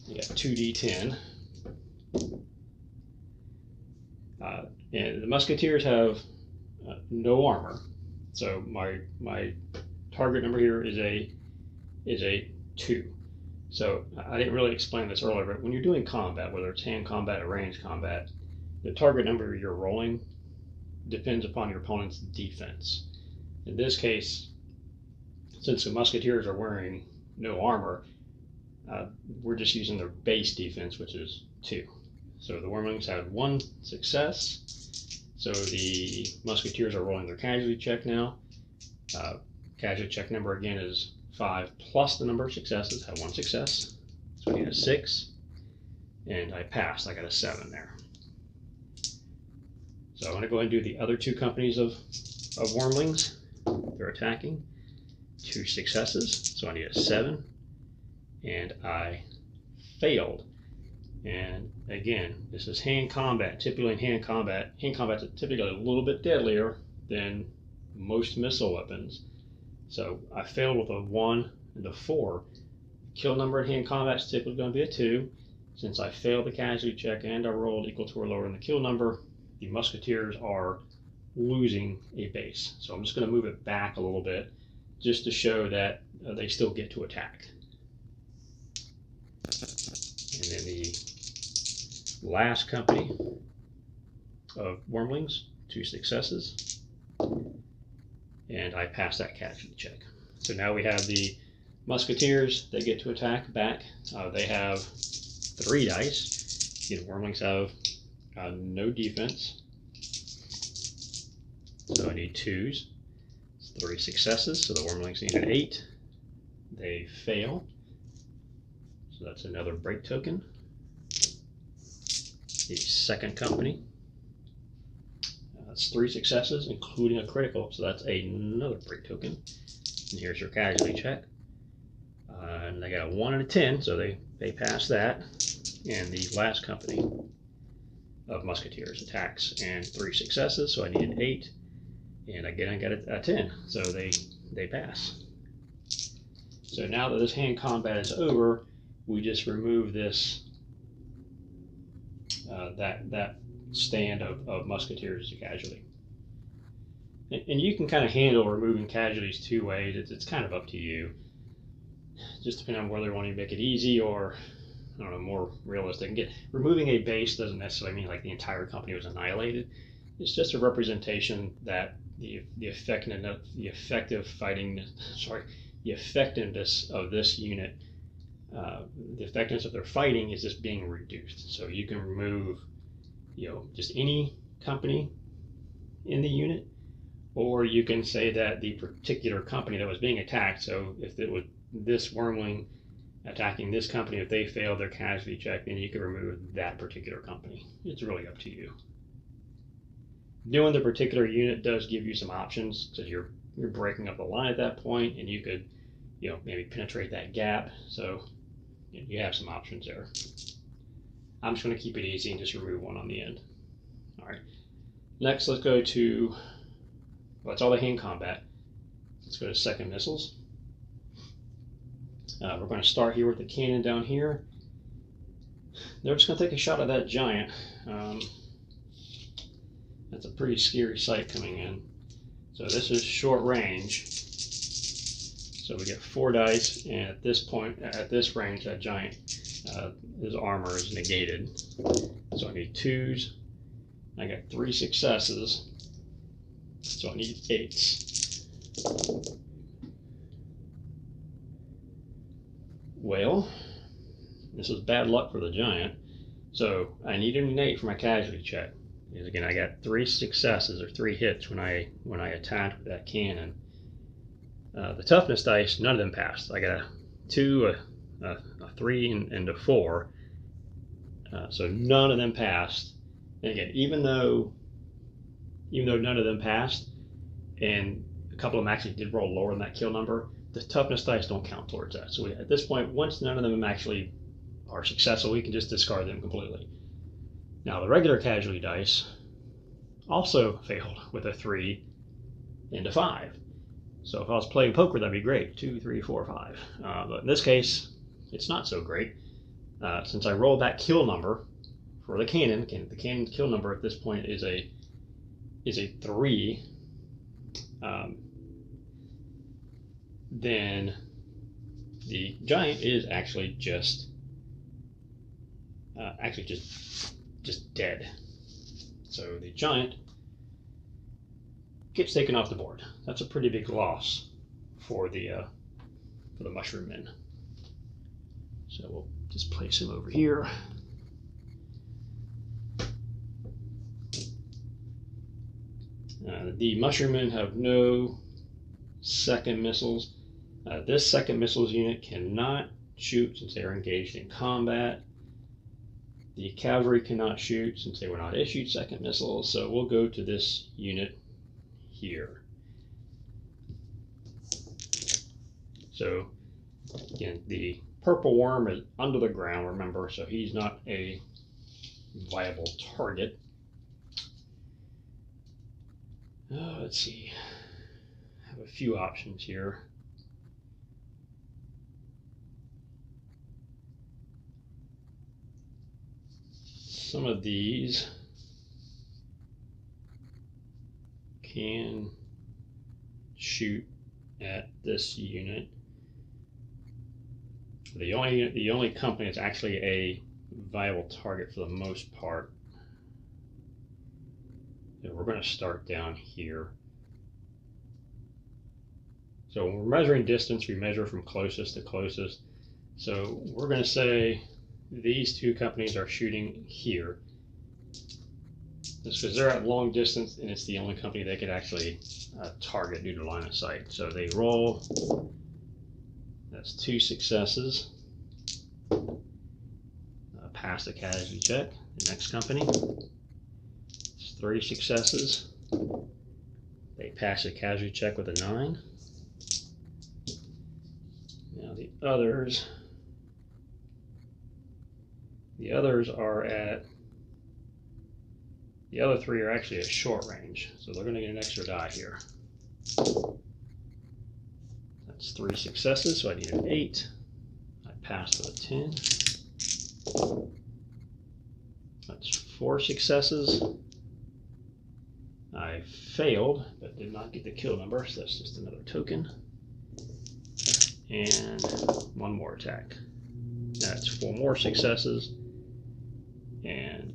You got 2d10. And the musketeers have no armor. So my target number here is a 2. So I didn't really explain this earlier, but when you're doing combat, whether it's hand combat or range combat, the target number you're rolling depends upon your opponent's defense. In this case, since the musketeers are wearing no armor, we're just using their base defense, which is 2. So the wormlings have 1 success. So the musketeers are rolling their casualty check now. Casualty check number again is 5 plus the number of successes. Have 1 success. So I get a 6. And I passed. I got a 7 there. So I'm going to go ahead and do the other 2 companies of wormlings. They're attacking. 2 successes. So I need a 7. And I failed. And again, this is hand combat. Typically in hand combat's typically a little bit deadlier than most missile weapons. So I failed with a 1 and a 4. Kill number in hand combat is typically going to be a 2. Since I failed the casualty check and I rolled equal to or lower than the kill number, the musketeers are losing a base. So I'm just going to move it back a little bit just to show that they still get to attack. And then the last company of wormlings, 2 successes, and I passed that casualty check. So now we have the musketeers. They get to attack back. They have 3 dice. The wormlings have no defense, so I need 2s. It's 3 successes, so the wormlings need an 8. They fail, so that's another break token. The second company, that's 3 successes, including a critical, so that's another break token. And here's your casualty check. And they got a 1 and a 10, so they pass that. And the last company of musketeers attacks, and 3 successes, so I need an 8. And again, I got a 10, so they pass. So now that this hand combat is over, we just remove this that stand of musketeers as a casualty. And you can kind of handle removing casualties 2 ways. It's kind of up to you. Just depending on whether you want to make it easy or, I don't know, more realistic. Again, removing a base doesn't necessarily mean like the entire company was annihilated. It's just a representation that the effectiveness of this unit, the effectiveness of their fighting is just being reduced. So you can remove, just any company in the unit, or you can say that the particular company that was being attacked, so if it was this wormling attacking this company, if they failed their casualty check, then you can remove that particular company. It's really up to you. Doing the particular unit does give you some options, because you're breaking up the line at that point, and you could, maybe penetrate that gap. So you have some options there. I'm just going to keep it easy and just remove 1 on the end. All right. Next, let's go to, well, it's all the hand combat. Let's go to second missiles. We're going to start here with the cannon down here. They're just going to take a shot at that giant. That's a pretty scary sight coming in. So this is short range. So we get 4 dice, and at this point, at this range, that giant, his armor is negated. So I need 2s. I got 3 successes. So I need 8s. Well, this is bad luck for the giant. So I needed an 8 for my casualty check. Because again, I got 3 successes or 3 hits when I attacked with that cannon. The toughness dice, none of them passed. I got a 2, a 3, and a 4. So none of them passed. And again, even though none of them passed, and a couple of them actually did roll lower than that kill number, the toughness dice don't count towards that. So at this point, once none of them actually are successful, we can just discard them completely. Now the regular casualty dice also failed with a 3 and a 5. So if I was playing poker, that'd be great. 2, 3, 4, 5. But in this case, it's not so great. Since I rolled that kill number for the cannon kill number at this point is a 3. Then the giant is actually just dead. So the giant gets taken off the board. That's a pretty big loss for the mushroom men. So we'll just place him over here. The mushroom men have no second missiles. This second missiles unit cannot shoot since they are engaged in combat. The cavalry cannot shoot since they were not issued second missiles, so we'll go to this unit here. So again, the purple worm is under the ground, remember, so he's not a viable target. Let's see. I have a few options here. Some of these can shoot at this unit. The only company that's actually a viable target for the most part. And we're going to start down here. So when we're measuring distance, we measure from closest to closest. So we're going to say these 2 companies are shooting here. Just because they're at long distance and it's the only company they could actually target due to line of sight. So they roll. That's 2 successes. Pass the casualty check. The next company. It's 3 successes. They pass the casualty check with a 9. Now the others are at, the other 3 are actually at short range, so they're going to get an extra die here. That's 3 successes, so I need an 8. I passed with a 10. That's 4 successes. I failed, but did not get the kill number, so that's just another token. And 1 more attack. That's 4 more successes. And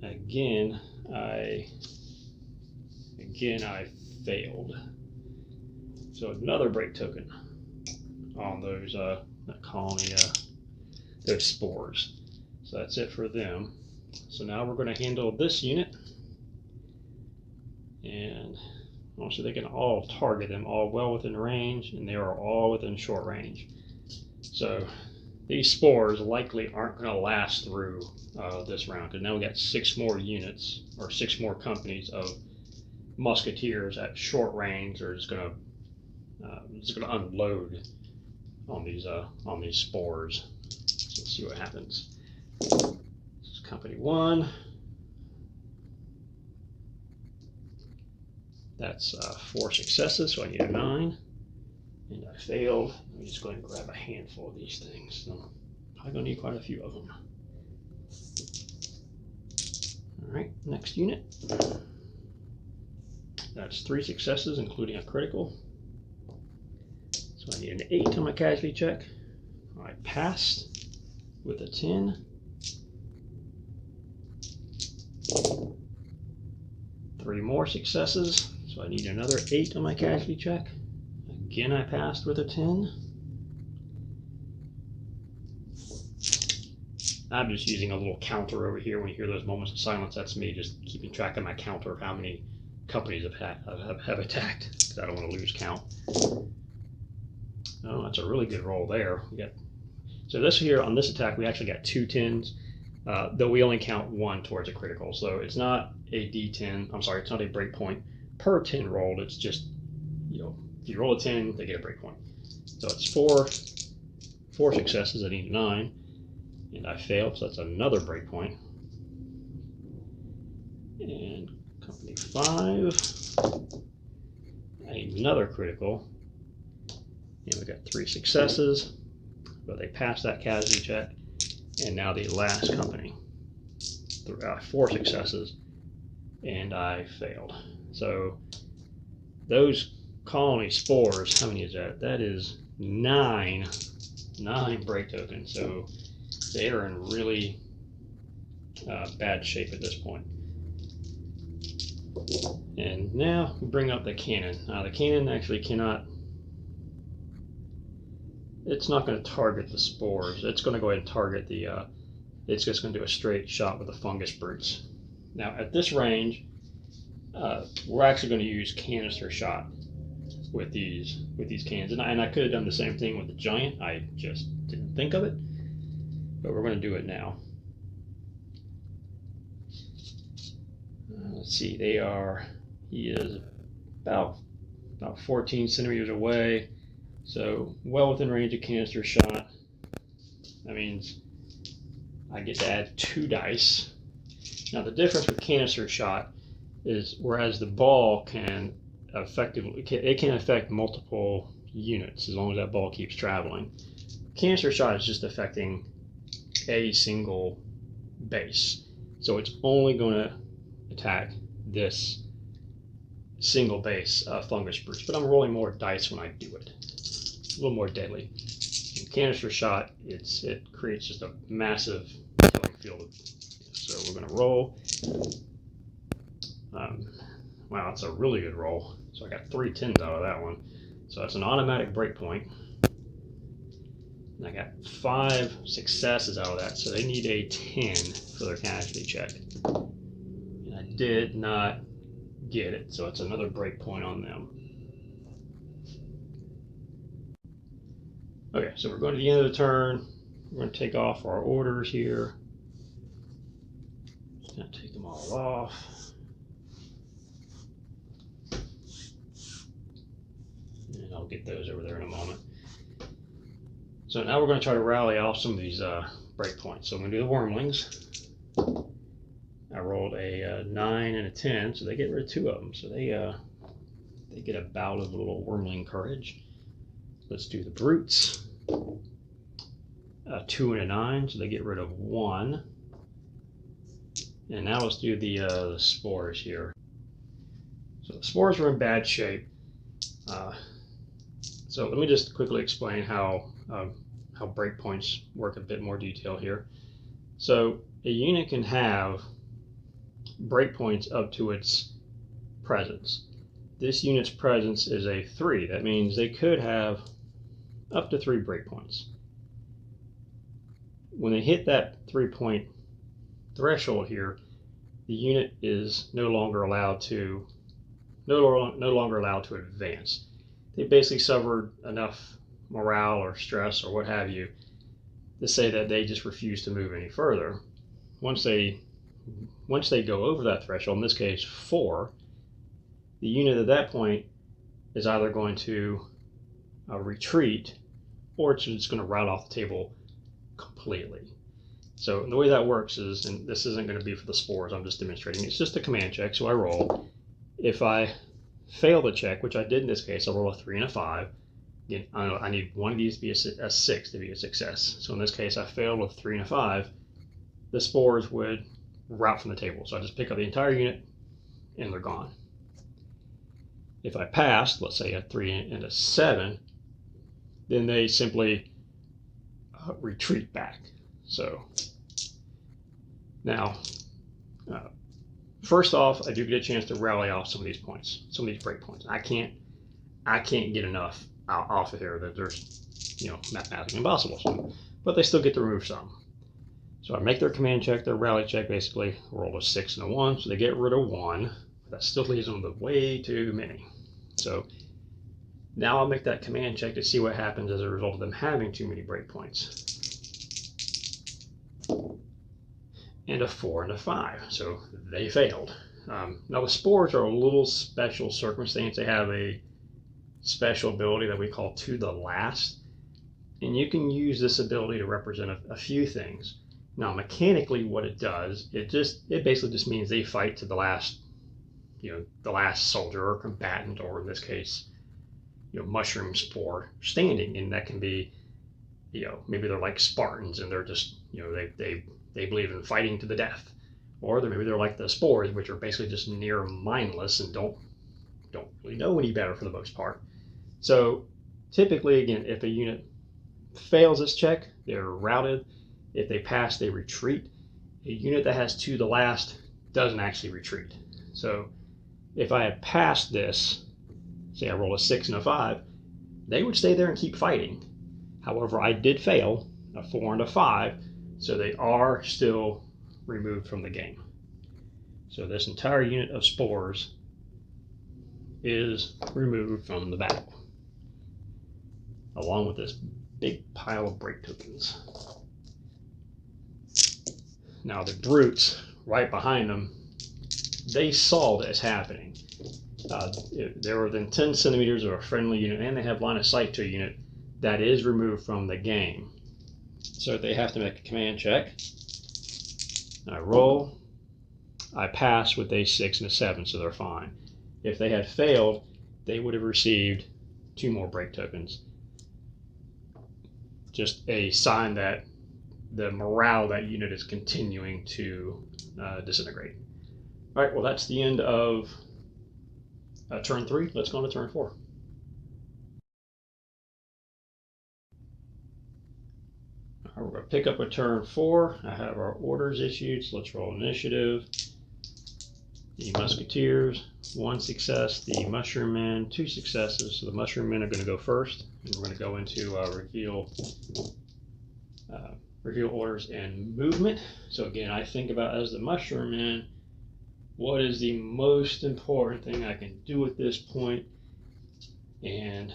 again I failed. So another break token on those that colony, those spores. So that's it for them. So now we're going to handle this unit, and also they can all target them, all well within range, and they are all within short range. So these spores likely aren't going to last through this round, because now we got 6 more units, or 6 more companies of musketeers at short range are just going to unload on these spores. So let's see what happens. This is company 1. That's 4 successes, so I need a 9. And I failed. Let me just go ahead and grab a handful of these things. So I'm probably gonna need quite a few of them. All right, next unit. That's 3 successes, including a critical. So I need an 8 on my casualty check. I passed with a 10. 3 more successes, so I need another 8 on my casualty check. Again, I passed with a 10. I'm just using a little counter over here. When you hear those moments of silence, that's me just keeping track of my counter of how many companies have attacked, because I don't want to lose count. Oh, that's a really good roll there. So this here, on this attack, we actually got 2 10s, though we only count 1 towards a critical. So it's not a D10, I'm sorry, it's not a break point per 10 rolled. It's just, if you roll a 10, they get a break point. So it's 4 successes, I need 9, and I failed, so that's another break point. And company 5, I need another critical, and we got 3 successes, but they passed that casualty check. And now the last company, 4 successes, and I failed. So those colony spores, how many is that? That is 9 break tokens. So they are in really bad shape at this point. And now we bring up the cannon. The cannon actually cannot, it's not going to target the spores. It's going to go ahead and target the, it's just going to do a straight shot with the Fungus Brutes. Now at this range, we're actually going to use canister shot with these cannons. And I could have done the same thing with the giant. I just didn't think of it. But we're going to do it now. Let's see, he is about 14 centimeters away. So well within range of canister shot. That means I get to add 2 dice. Now the difference with canister shot is, whereas the ball can affect multiple units as long as that ball keeps traveling, canister shot is just affecting a single base. So it's only going to attack this single base Fungus Brutes, but I'm rolling more dice when I do it. A little more deadly. In canister shot, it creates just a massive killing field. So we're going to roll. Wow, that's a really good roll. So I got 3 10s out of that one. So that's an automatic break point. And I got 5 successes out of that. So they need a 10 for their casualty check. And I did not get it. So it's another break point on them. Okay, so we're going to the end of the turn. We're going to take off our orders here. Just going to take them all off. And I'll get those over there in a moment. So now we're going to try to rally off some of these break points. So I'm going to do the Wormlings. I rolled a 9 and a 10, so they get rid of 2 of them. So they get a bout of a little Wormling courage. Let's do the Brutes. 2 and a 9, so they get rid of 1. And now let's do the Spores here. So the Spores are in bad shape. So let me just quickly explain how breakpoints work in a bit more detail here. So a unit can have breakpoints up to its presence. This unit's presence is a 3. That means they could have up to 3 breakpoints. When they hit that 3-point threshold here, the unit is no longer allowed to advance. They basically suffered enough morale or stress or what have you to say that they just refuse to move any further. Once they go over that threshold, in this case 4, the unit at that point is either going to retreat, or it's just going to rout off the table completely. So the way that works is, and this isn't going to be for the Spores, I'm just demonstrating, it's just a command check. So I roll. If I fail the check, which I did in this case, I'll roll a 3 and a 5. Again, I need one of these to be a 6 to be a success. So in this case, I failed with 3 and a 5. The spores would route from the table. So I just pick up the entire unit and they're gone. If I passed, let's say a 3 and a 7, then they simply retreat back. So now, first off, I do get a chance to rally off some of these points, some of these break points. I can't get enough off of here that there's, mathematically impossible. So, but they still get to remove some. So I make their command check, their rally check, basically roll a 6 and a 1, so they get rid of 1. That still leaves them with way too many. So now I'll make that command check to see what happens as a result of them having too many breakpoints. And a 4 and a 5, so they failed. Now the spores are a little special circumstance. They have a special ability that we call to the last, and you can use this ability to represent a few things. Now mechanically what it does, it basically just means they fight to the last, the last soldier or combatant, or in this case, mushroom spore standing. And that can be, maybe they're like Spartans and they're just, they believe in fighting to the death. Or maybe they're like the spores, which are basically just near mindless and don't really know any better for the most part. So typically, again, if a unit fails this check, they're routed. If they pass, they retreat. A unit that has to the last doesn't actually retreat. So if I had passed this, say I roll a 6 and a 5, they would stay there and keep fighting. However, I did fail a 4 and a 5, so they are still removed from the game. So this entire unit of spores is removed from the battle, along with this big pile of break tokens. Now the brutes right behind them, they saw this happening. They're within 10 centimeters of a friendly unit, and they have line of sight to a unit that is removed from the game. So they have to make a command check. I roll. I pass with a 6 and a 7, so they're fine. If they had failed, they would have received 2 more break tokens. Just a sign that the morale of that unit is continuing to disintegrate. All right, well, that's the end of turn 3. Let's go on to turn 4. All right, we're going to pick up a turn 4. I have our orders issued, so let's roll initiative. The Musketeers, 1 success. The Mushroom Men, 2 successes. So the Mushroom Men are going to go first, and we're going to go into reveal orders and movement. So again, I think about, as the Mushroom Man, what is the most important thing I can do at this point? And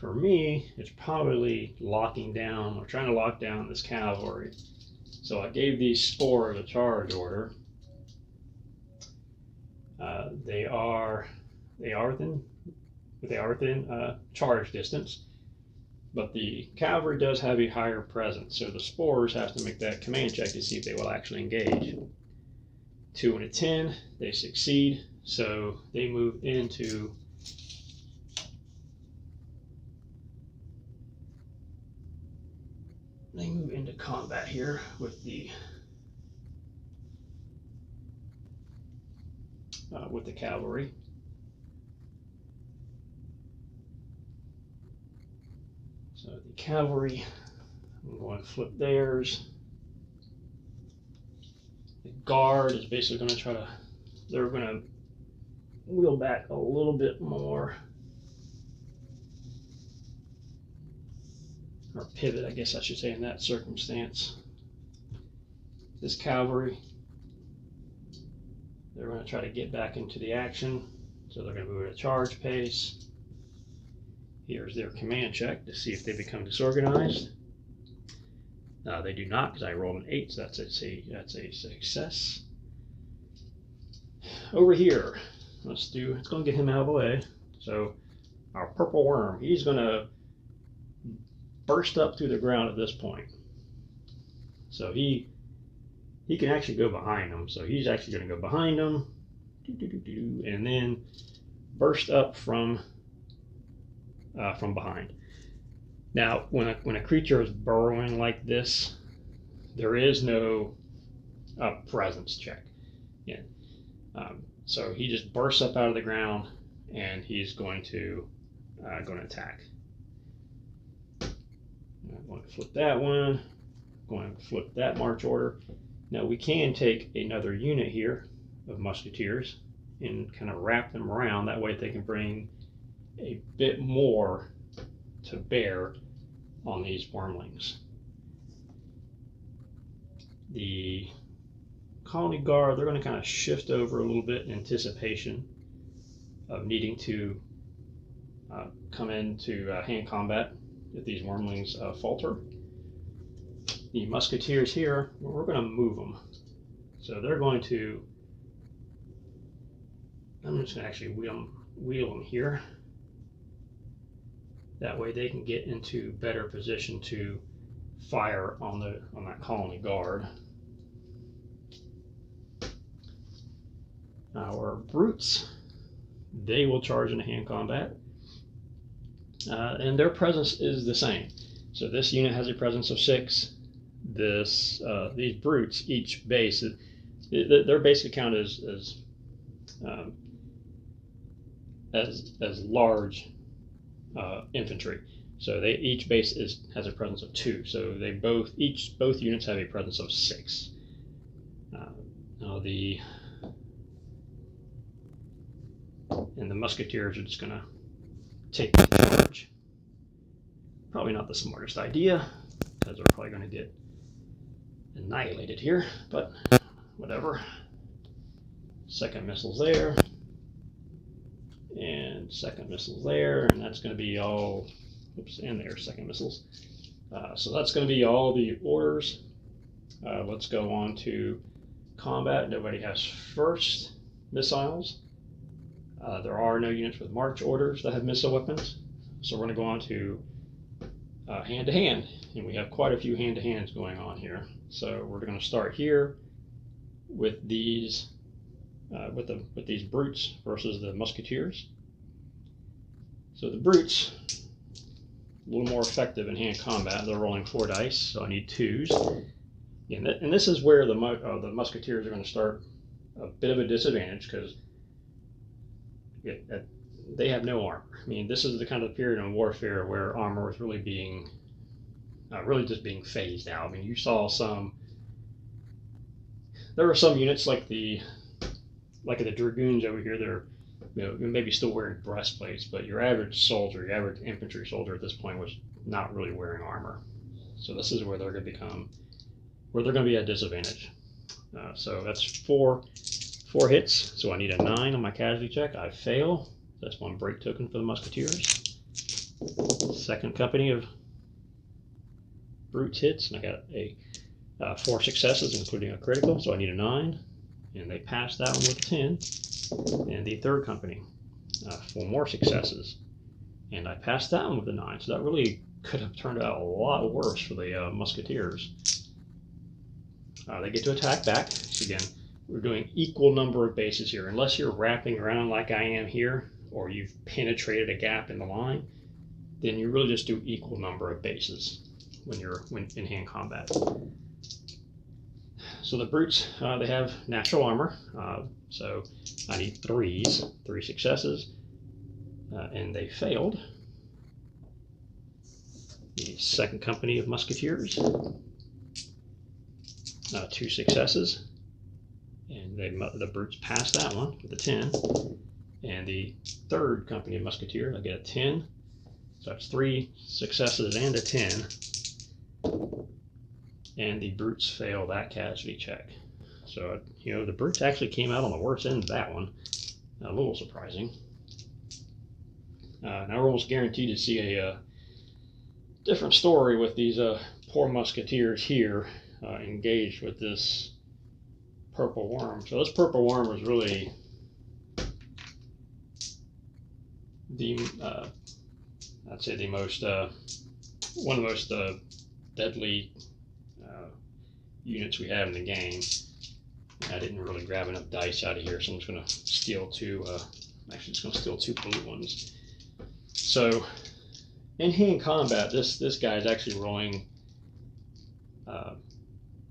for me, it's probably locking down, or trying to lock down this cavalry. So I gave these spores a charge order. They are within charge distance, but the cavalry does have a higher presence, so the spores have to make that command check to see if they will actually engage. 2 and a 10, they succeed, so they move into combat here with the cavalry. So the cavalry, I'm going to flip theirs. The guard is basically going to they're going to wheel back a little bit more. Or pivot, I guess I should say, in that circumstance. This cavalry, they're going to try to get back into the action, so they're going to move at a charge pace. Here's their command check to see if they become disorganized. They do not, because I rolled an 8, so that's a success. Over here, it's going to get him out of the way. So our purple worm, he's going to burst up through the ground at this point. So he can actually go behind them. So he's actually going to go behind them, and then burst up from behind. Now, when a creature is burrowing like this, there is no presence check. Yeah. So he just bursts up out of the ground, and he's going to attack. I'm going to flip that one. I'm going to flip that march order. Now we can take another unit here of Musketeers and kind of wrap them around. That way they can bring a bit more to bear on these Wormlings. The Colony Guard, they're going to kind of shift over a little bit in anticipation of needing to come into hand combat if these Wormlings falter. The Musketeers here, we're going to move them. So they're going to, I'm just going to actually wheel them here. That way they can get into better position to fire on that Colony Guard. Our Brutes, they will charge into hand combat, and their presence is the same. So this unit has a presence of 6. These Brutes, each base, their basic count is as large infantry. So each base has a presence of 2. So both units have a presence of 6. Now the Musketeers are just going to take the charge. Probably not the smartest idea, because they're probably going to get annihilated here, but whatever. Second missiles there, and second missiles there, and that's going to be all, oops, and there's second missiles. So that's going to be all the orders. Let's go on to combat. Nobody has first missiles. There are no units with march orders that have missile weapons. So we're going to go on to hand-to-hand, and we have quite a few hand-to-hands going on here. So we're going to start here with these with these Brutes versus the Musketeers. So the Brutes, a little more effective in hand combat. They're rolling 4 dice, so I need 2s. And this is where the Musketeers are going to start a bit of a disadvantage, because they have no armor. I mean, this is the kind of period in warfare where armor is really just being phased out. I mean, you saw there were some units like the Dragoons over here. They're maybe still wearing breastplates, but your average soldier, your average infantry soldier at this point was not really wearing armor. So this is where they're going to be at disadvantage. So that's 4 hits. So I need a 9 on my casualty check. I fail. That's 1 break token for the Musketeers. Second company of Brutes hits, and I got 4 successes, including a critical. So I need a 9, and they passed that one with a 10. And the third company, 4 more successes, and I passed that one with a 9. So that really could have turned out a lot worse for the Musketeers. They get to attack back. So again, we're doing equal number of bases here. Unless you're wrapping around like I am here, or you've penetrated a gap in the line, then you really just do equal number of bases when in hand combat. So the Brutes, they have natural armor. So I need 3s, 3 successes, and they failed. The second company of Musketeers, 2 successes, and the Brutes passed that one with a 10. And the third company of Musketeers, I get a 10. So that's 3 successes and a 10. And the Brutes fail that casualty check. So, the Brutes actually came out on the worst end of that one. A little surprising. Now we're almost guaranteed to see a different story with these poor Musketeers here engaged with this purple worm. So this purple worm was really I'd say one of the most deadly units we have in the game. I didn't really grab enough dice out of here, so I'm just going to steal 2. Actually, just going to steal 2 blue ones. So in hand combat, this guy is actually rolling.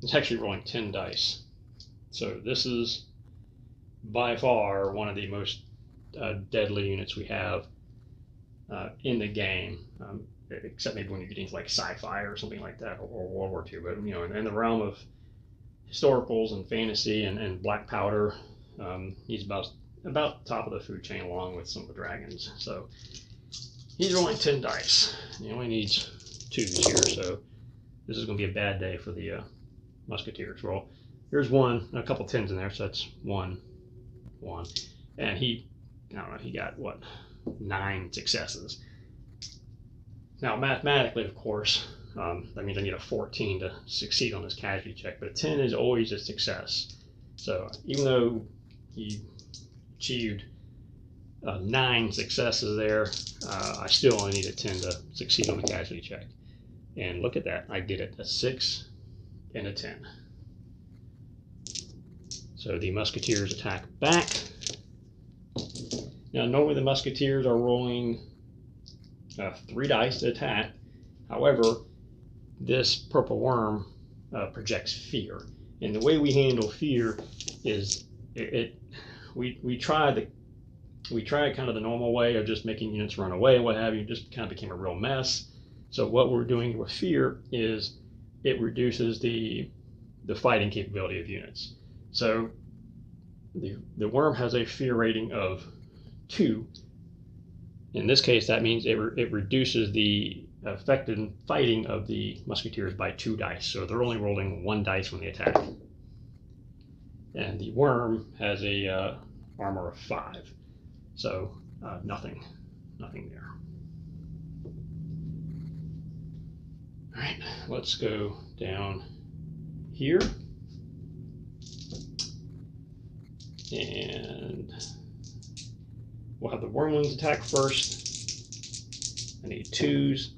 It's actually rolling 10 dice. So this is by far one of the most deadly units we have in the game, except maybe when you get into like sci-fi or something like that, or World War II. But you know, in the realm of historicals and fantasy and black powder, he's about top of the food chain along with some of the dragons. So he's rolling 10 dice. He only needs 2s here, so this is going to be a bad day for the Musketeers. Well, here's 1, a couple 10s in there, so that's 1, 1. And I don't know, he got, what, 9 successes. Now, mathematically, of course, that means I need a 14 to succeed on this casualty check, but a 10 is always a success. So even though he achieved 9 successes there, I still only need a 10 to succeed on the casualty check. And look at that, I did it, a 6 and a 10. So the Musketeers attack back. Now normally the Musketeers are rolling 3 dice to attack. However, this purple worm projects fear. And the way we handle fear is we tried kind of the normal way of just making units run away and what have you. It just kind of became a real mess. So what we're doing with fear is it reduces the fighting capability of units. So the worm has a fear rating of 2. In this case, that means it reduces the effective fighting of the Musketeers by 2 dice. So they're only rolling 1 dice when they attack. And the worm has a armor of 5. So nothing there. All right, let's go down here. And we'll have the Wormlings attack first. I need 2s.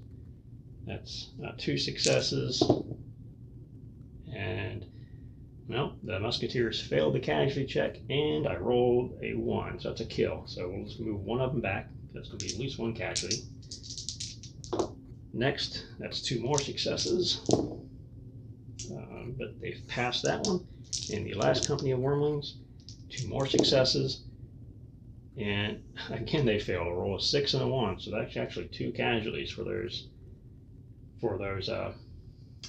That's 2 successes. And, well, the Musketeers failed the casualty check, and I rolled a 1, so that's a kill. So we'll just move 1 of them back. That's going to be at least 1 casualty. Next, that's 2 more successes. But they've passed that one. And the last company of Wormlings, 2 more successes. And again, they failed to roll a 6 and a 1, so that's actually 2 casualties for those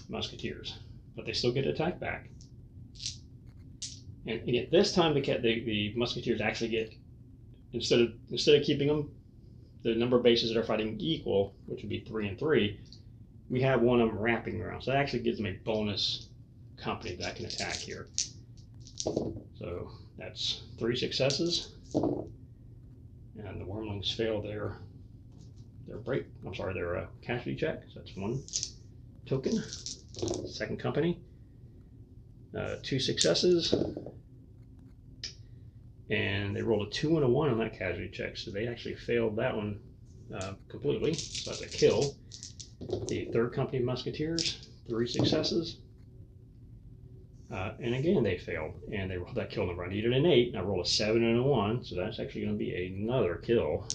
Musketeers. But they still get attacked back. And again, this time the Musketeers actually get, instead of keeping them the number of bases that are fighting equal, which would be 3 and 3, we have one of them wrapping around. So that actually gives them a bonus company that can attack here. So that's 3 successes. And the Wormlings failed their casualty check. So that's 1 token. Second company, 2 successes. And they rolled a 2 and a 1 on that casualty check, so they actually failed that one completely. So that's a kill. The third company Musketeers, 3 successes. And again, they failed, and they rolled that kill number. I needed an 8, and I rolled a 7 and a 1, so that's actually going to be another kill.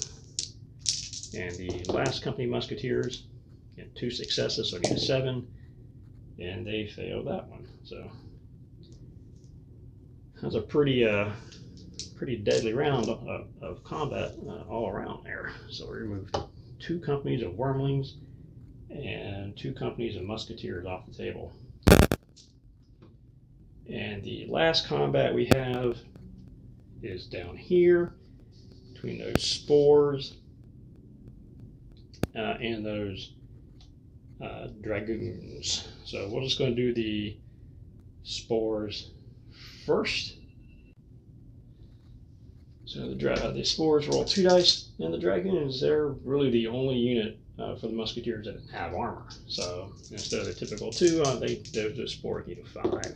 And the last company Musketeers, again, 2 successes, so I need a 7, and they failed that one. So that's a pretty deadly round of combat all around there. So we removed 2 companies of Wormlings and 2 companies of Musketeers off the table. And the last combat we have is down here between those spores and those dragoons. So we're just going to do the spores first. So the spores roll 2 dice, and the dragoons, they're really the only unit for the Musketeers that have armor. So instead of the typical 2, the spores need a 5.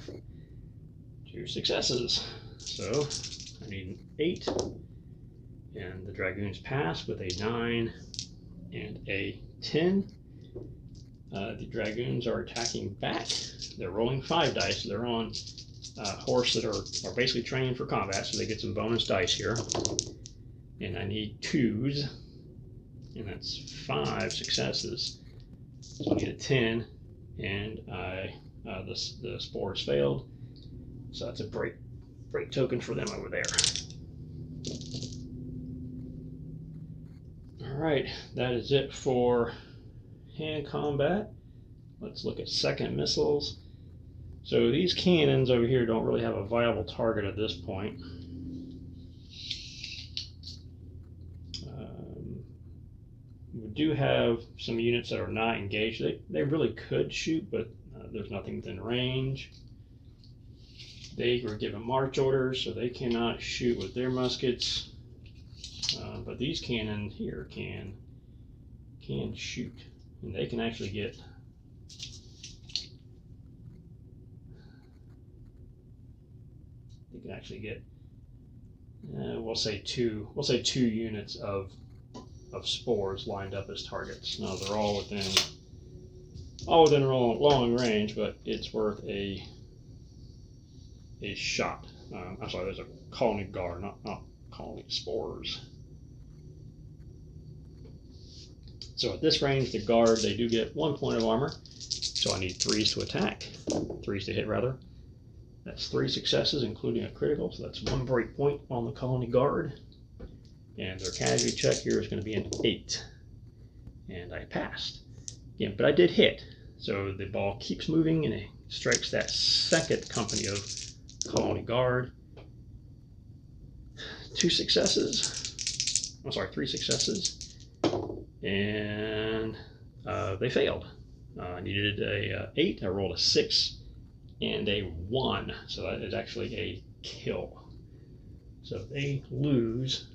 2 successes. So I need an 8, and the dragoons pass with a 9 and a 10. The dragoons are attacking back. They're rolling 5 dice. So they're on horse that are basically trained for combat, so they get some bonus dice here. And I need 2s. and that's 5 successes. So I need a 10, and the spores failed. So that's a break token for them over there. Alright, that is it for hand combat. Let's look at second missiles. So these cannons over here don't really have a viable target at this point. We do have some units that are not engaged. They really could shoot, but there's nothing within range. They were given march orders, so they cannot shoot with their muskets. But these cannons here can shoot, and they can actually get we'll say two units of spores lined up as targets. Now they're all within long range, but it's worth a shot. I'm sorry, there's a colony guard, not colony spores. So at this range, the guard, they do get 1 point of armor. So I need 3s to attack, 3s to hit rather. That's 3 successes, including a critical. So that's 1 break point on the colony guard. And their casualty check here is going to be an 8. And I passed. Again, but I did hit. So the ball keeps moving and it strikes that second company of colony guard. 2 successes. I'm sorry, 3 successes. And they failed. I needed a 8. I rolled a 6 and a 1. So that is actually a kill. So they lose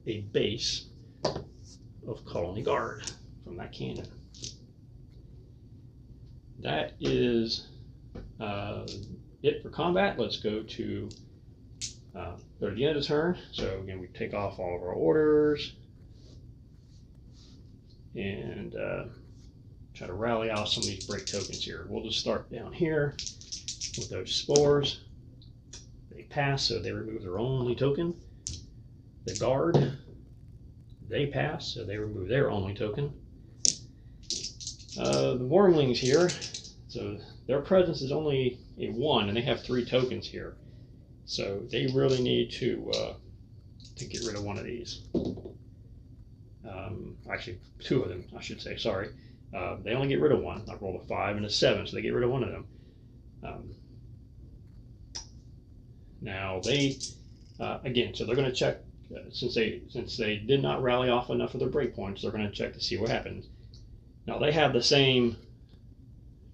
a base of colony guard from that cannon. That is it for combat. Let's go to the end of the turn. So again, we take off all of our orders and try to rally out some of these break tokens here. We'll just start down here with those spores. They pass, so they remove their only token. The guard, they pass, so they remove their only token. The Wormlings here, so their presence is only a 1, and they have 3 tokens here. So they really need to get rid of one of these. Actually, 2 of them, I should say, sorry. They only get rid of 1. I rolled a 5 and a 7, so they get rid of 1 of them. Now they, again, so they're going to check, since they did not rally off enough of their breakpoints, they're going to check to see what happens. Now they have the same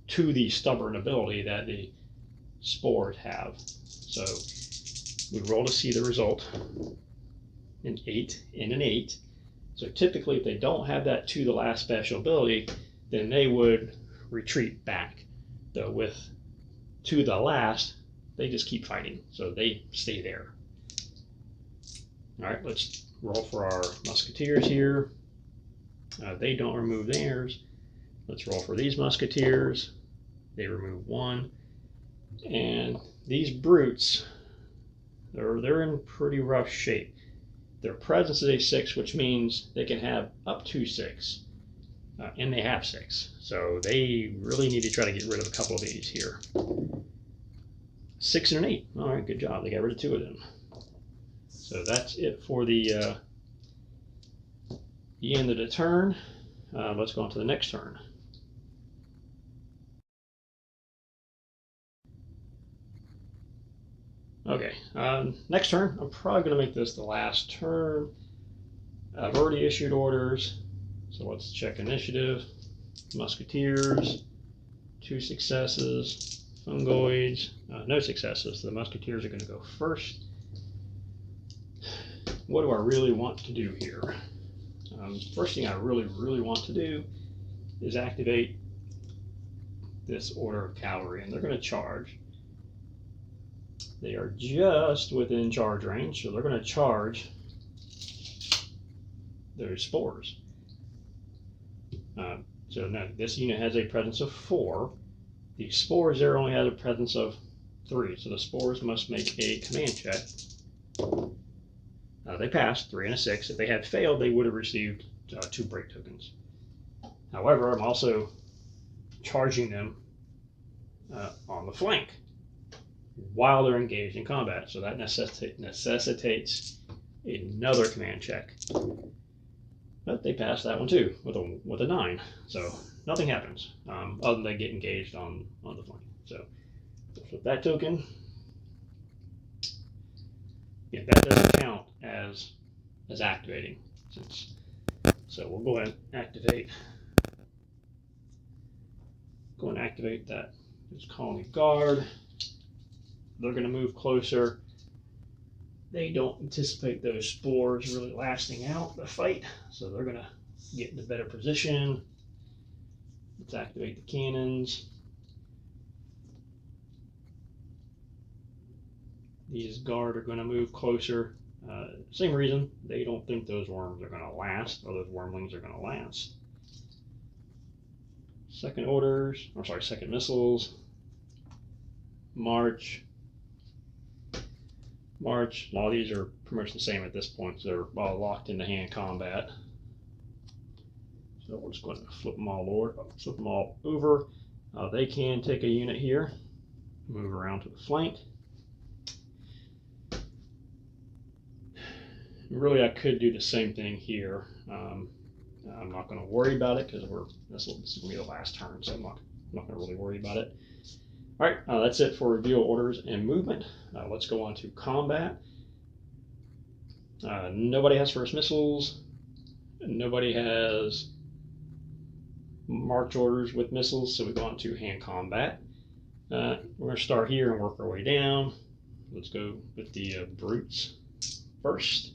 to the stubborn ability that the spores have. So we roll to see the result. An 8 and an 8. So typically if they don't have that to the last special ability, then they would retreat back. Though with to the last, they just keep fighting. So they stay there. All right, let's roll for our Musketeers here. They don't remove theirs. Let's roll for these Musketeers. They remove 1. And these Brutes, they're in pretty rough shape. Their presence is a 6, which means they can have up to 6. And they have 6. So they really need to try to get rid of a couple of these here. 6 and an 8. All right, good job. They got rid of 2 of them. So that's it for the end of the turn. Let's go on to the next turn. Okay, next turn. I'm probably going to make this the last turn. I've already issued orders. So let's check initiative. Musketeers, 2 successes. Fungoids, no successes. The Musketeers are going to go first. What do I really want to do here? First thing I really want to do is activate this order of cavalry, and they're going to charge. They are just within charge range, so they're going to charge those spores. So now this unit has a presence of 4. The spores there only has a presence of 3, so the spores must make a command check. They passed 3 and a 6. If they had failed, they would have received 2 break tokens. However, I'm also charging them on the flank while they're engaged in combat. So that necessitates another command check. But they pass that one too with a 9. So nothing happens other than they get engaged on the flank. So flip that token. Yeah, that doesn't count as activating. So we'll go ahead and activate. Go and activate that. Just colony guard. They're going to move closer. They don't anticipate those spores really lasting out the fight, so they're going to get in a better position. Let's activate the cannons. These guard are going to move closer. Same reason, they don't think those worms are going to last, or those wormlings are going to last. Second missiles. March. A lot of these are pretty much the same at this point, so they're all locked into hand combat. So we're just going to flip them all over. They can take a unit here, move around to the flank. Really, I could do the same thing here. I'm not going to worry about it because this is going to be the last turn, so I'm not going to really worry about it. All right, that's it for review of orders and movement. Let's go on to combat. Nobody has first missiles. Nobody has march orders with missiles, so we go on to hand combat. We're going to start here and work our way down. Let's go with the brutes first.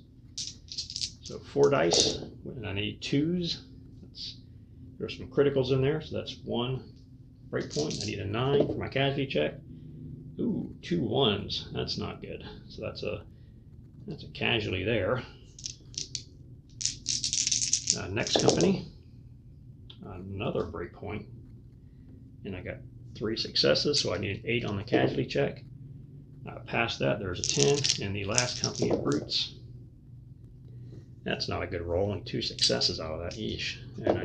So 4 dice, and I need 2s. There's some criticals in there, so that's 1 breakpoint. I need a 9 for my casualty check. Ooh, 2 1s. That's not good. So that's a casualty there. Next company, another breakpoint, and I got 3 successes, so I need an 8 on the casualty check. Past that, there's a 10, and the last company of brutes. That's not a good roll. Only 2 successes out of that. Yeesh. And I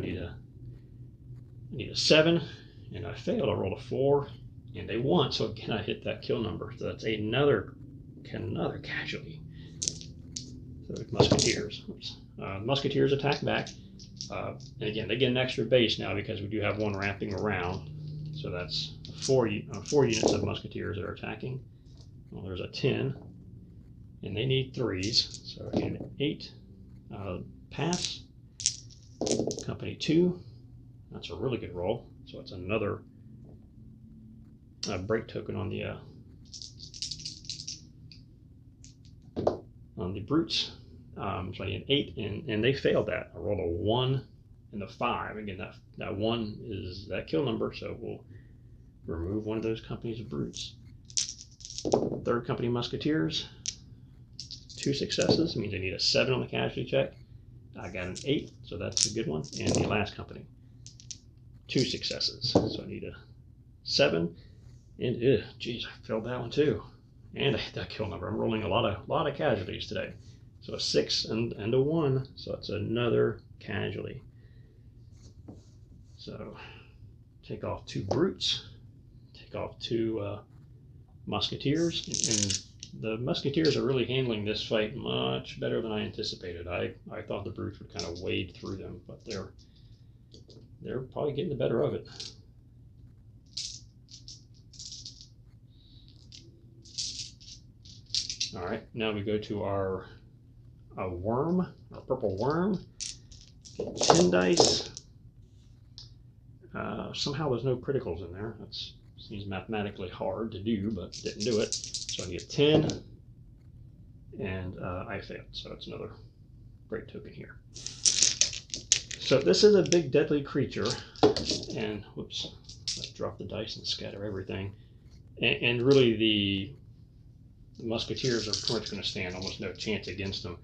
need a 7, and I failed. I rolled a 4, and they won. So again, I hit that kill number. So that's another casualty. So Musketeers. Musketeers attack back, and again they get an extra base now because we do have 1 ramping around. So that's 4 units of Musketeers that are attacking. Well, there's a 10, and they need 3s. So I need an 8. Pass. Company 2. That's a really good roll. So it's another break token on the brutes. So I need an 8, and they failed that. I rolled a 1 and a 5. Again, that 1 is that kill number, so we'll remove one of those companies of brutes. Third company Musketeers. 2 successes, means I need a 7 on the casualty check. I got an 8, so that's a good one. And the last company, 2 successes, so I need a 7. And geez, I failed that one too. And I hit that kill number. I'm rolling a lot of casualties today. So a 6 and a 1, so that's another casualty. So take off 2 brutes, take off 2 Musketeers, and the Musketeers are really handling this fight much better than I anticipated. I thought the brutes would kind of wade through them, but they're probably getting the better of it. All right, now we go to our purple worm. 10 dice. Somehow there's no criticals in there. That seems mathematically hard to do, but didn't do it. So I need a 10, and I failed. So it's another great token here. So this is a big deadly creature, and whoops, let's drop the dice and scatter everything. And really the Musketeers are pretty much going to stand almost no chance against them.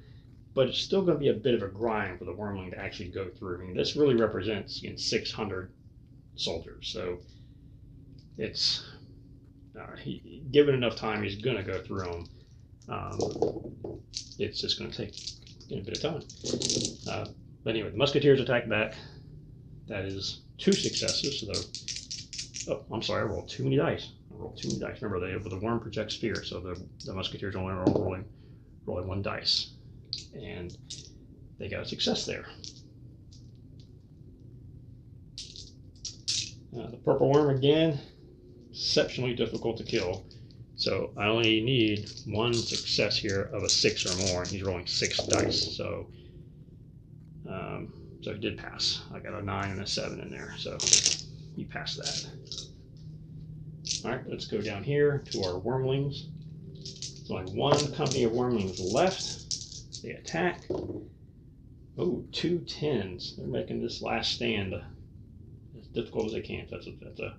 But it's still going to be a bit of a grind for the Wormling to actually go through. I mean, this really represents 600 soldiers. So it's given enough time, he's going to go through them. It's just going to take a bit of time. But anyway, the Musketeers attack back. That is 2 successes. So oh, I'm sorry, I rolled too many dice. Remember, the worm projects fear, so the Musketeers only are rolling 1 dice. And they got a success there. The purple worm, again, exceptionally difficult to kill. So I only need 1 success here of a 6 or more, and he's rolling 6 dice. So so he did pass. I got a 9 and a 7 in there, so he passed that. All right, let's go down here to our Wormlings. There's only 1 company of Wormlings left. They attack. Oh, 2 10s. They're making this last stand as difficult as they can. That's a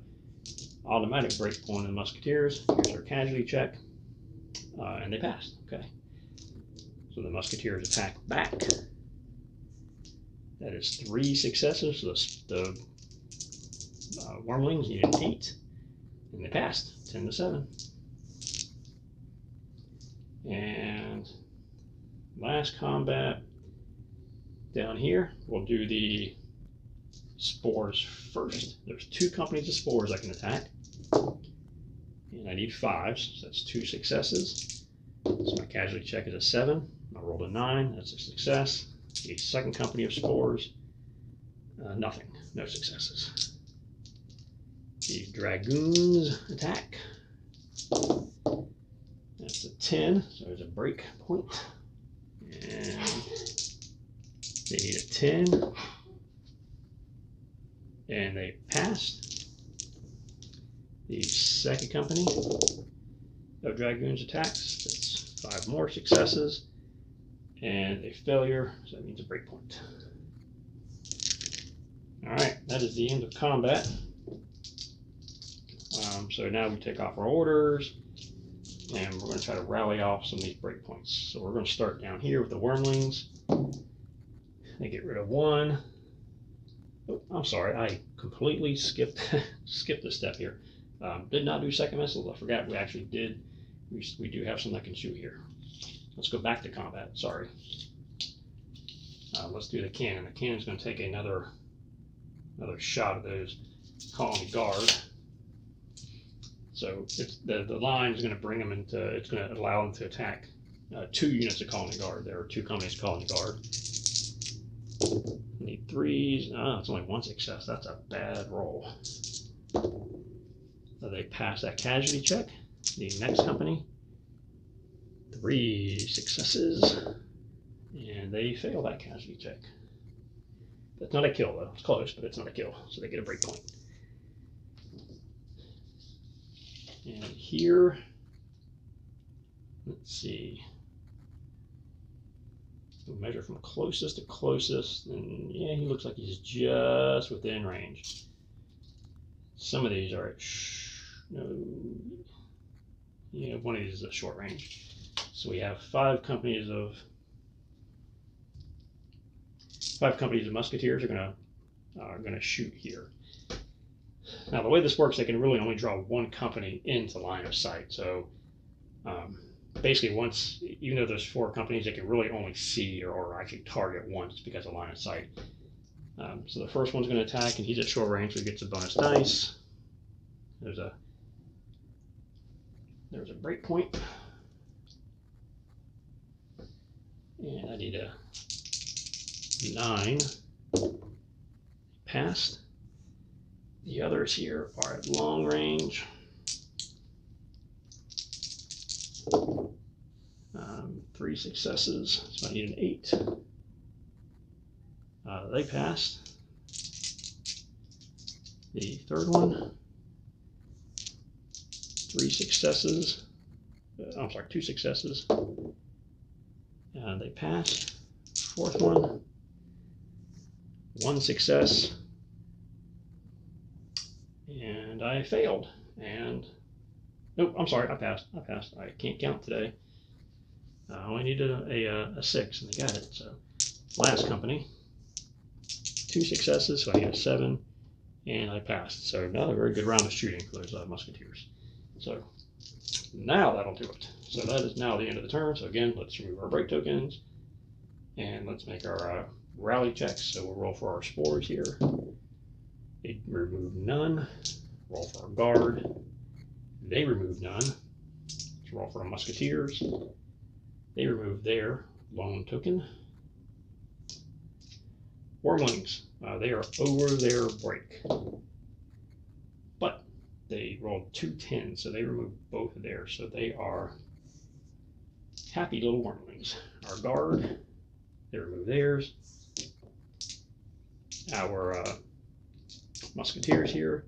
automatic break point in the Musketeers. Here's their casualty check, and they passed. Okay, so the Musketeers attack back. That is 3 successes. So the Wormlings need an 8, and they passed 10 to 7. And last combat down here, we'll do the Spores first. There's 2 companies of Spores I can attack, and I need 5s, so that's 2 successes. So my casualty check is a 7. I rolled a 9, that's a success. The second company of Spores, nothing, no successes. The Dragoons attack. That's a 10, so there's a break point. And they need a 10. And they passed. The second company of Dragoons attacks. That's 5 more successes. And a failure, so that means a break point. Alright, that is the end of combat. So now we take off our orders, and we're going to try to rally off some of these break points. So we're going to start down here with the Wormlings. They get rid of 1. Oh, I'm sorry, I completely skipped a step here. Did not do second missiles. I forgot we actually did. We do have some that can shoot here. Let's go back to combat. Sorry. Let's do the cannon. The cannon's going to take another shot of those colony guard. So the line is going to bring them into. It's going to allow them to attack 2 units of colony guard. There are 2 companies of colony guard. Need 3s. Ah, it's only 1 success. That's a bad roll. So they pass that casualty check. The next company, 3 successes, and they fail that casualty check. That's not a kill though. It's close, but it's not a kill. So they get a break point. And here, let's see. We'll measure from closest to closest, and yeah, he looks like he's just within range. Some of these are at yeah, one of these is a short range. So we have 5 companies of Musketeers are gonna shoot here. Now the way this works, they can really only draw 1 company into line of sight. So basically, even though there's 4 companies, they can really only see or actually target once because of line of sight. So the first one's going to attack, and he's at short range, so he gets a bonus dice. There's a break point, and I need a 9. Passed. The others here are at long range. 3 successes, so I need an 8. They passed. The third one, 3 successes. I'm sorry, 2 successes. And they passed. Fourth one, 1 success. And I failed. And nope, I'm sorry, I passed. I can't count today. I only needed a 6, and they got it. So last company, 2 successes, so I need a 7, and I passed. So another very good round of shooting for those Musketeers. So now that'll do it. So that is now the end of the turn. So again, let's remove our break tokens, and let's make our rally checks. So we'll roll for our spores here. They remove none. Roll for our guard. They remove none. Let's roll for our musketeers. They remove their lone token. Wormlings, they are over their break. But they rolled 2 10s, so they remove both of theirs. So they are happy little wormlings. Our guard, they remove theirs. Our musketeers here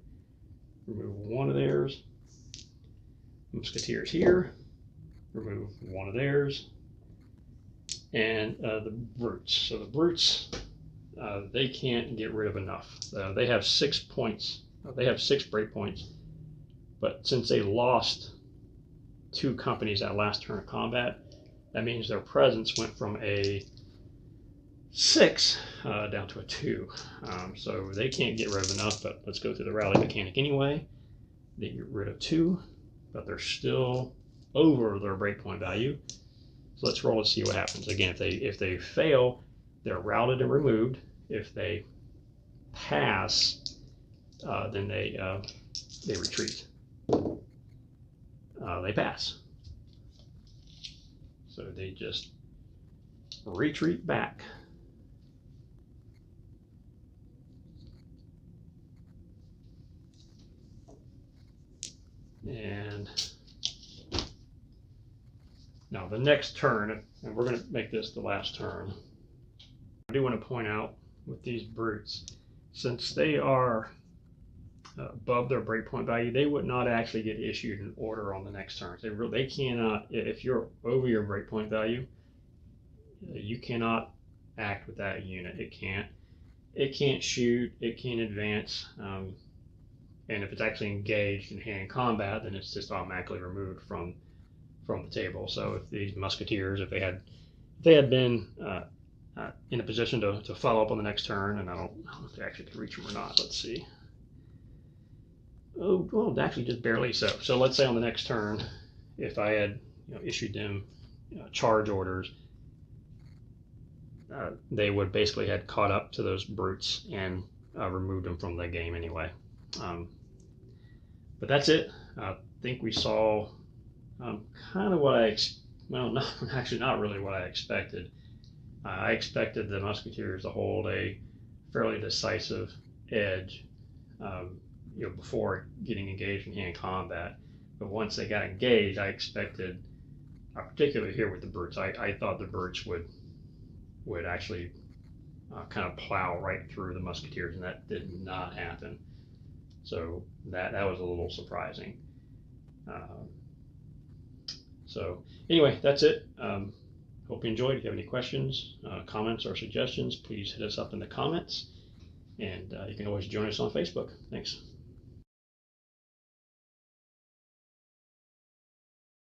remove one of theirs. Musketeers here remove one of theirs. And the brutes. So the brutes, they can't get rid of enough. They have 6 points. They have 6 break points. But since they lost 2 companies that last turn of combat, that means their presence went from a 6 down to a 2. So they can't get rid of enough, but let's go through the rally mechanic anyway. They get rid of 2, but they're still over their breakpoint value. So let's roll to see what happens. Again, if they fail, they're routed and removed. If they pass, then they retreat. They pass. So they just retreat back. And now the next turn, and we're going to make this the last turn, I do want to point out with these brutes, since they are above their breakpoint value, they would not actually get issued an order on the next turn. They cannot, if you're over your breakpoint value, you cannot act with that unit. It can't shoot, it can't advance, and if it's actually engaged in hand combat, then it's just automatically removed from the table. So if these musketeers, if they had been in a position to follow up on the next turn, and I don't know if they actually could reach them or not. Let's see. Oh, well, actually just barely so. So let's say on the next turn, if I had issued them charge orders, they would basically had caught up to those brutes and removed them from the game anyway. But that's it. I think we saw kind of what not really what I expected. I expected the musketeers to hold a fairly decisive edge before getting engaged in hand combat. But once they got engaged, I expected, particularly here with the brutes, I thought the brutes would actually kind of plow right through the musketeers, and that did not happen. So that was a little surprising. So anyway, that's it. Hope you enjoyed. If you have any questions, comments, or suggestions, please hit us up in the comments. And you can always join us on Facebook. Thanks.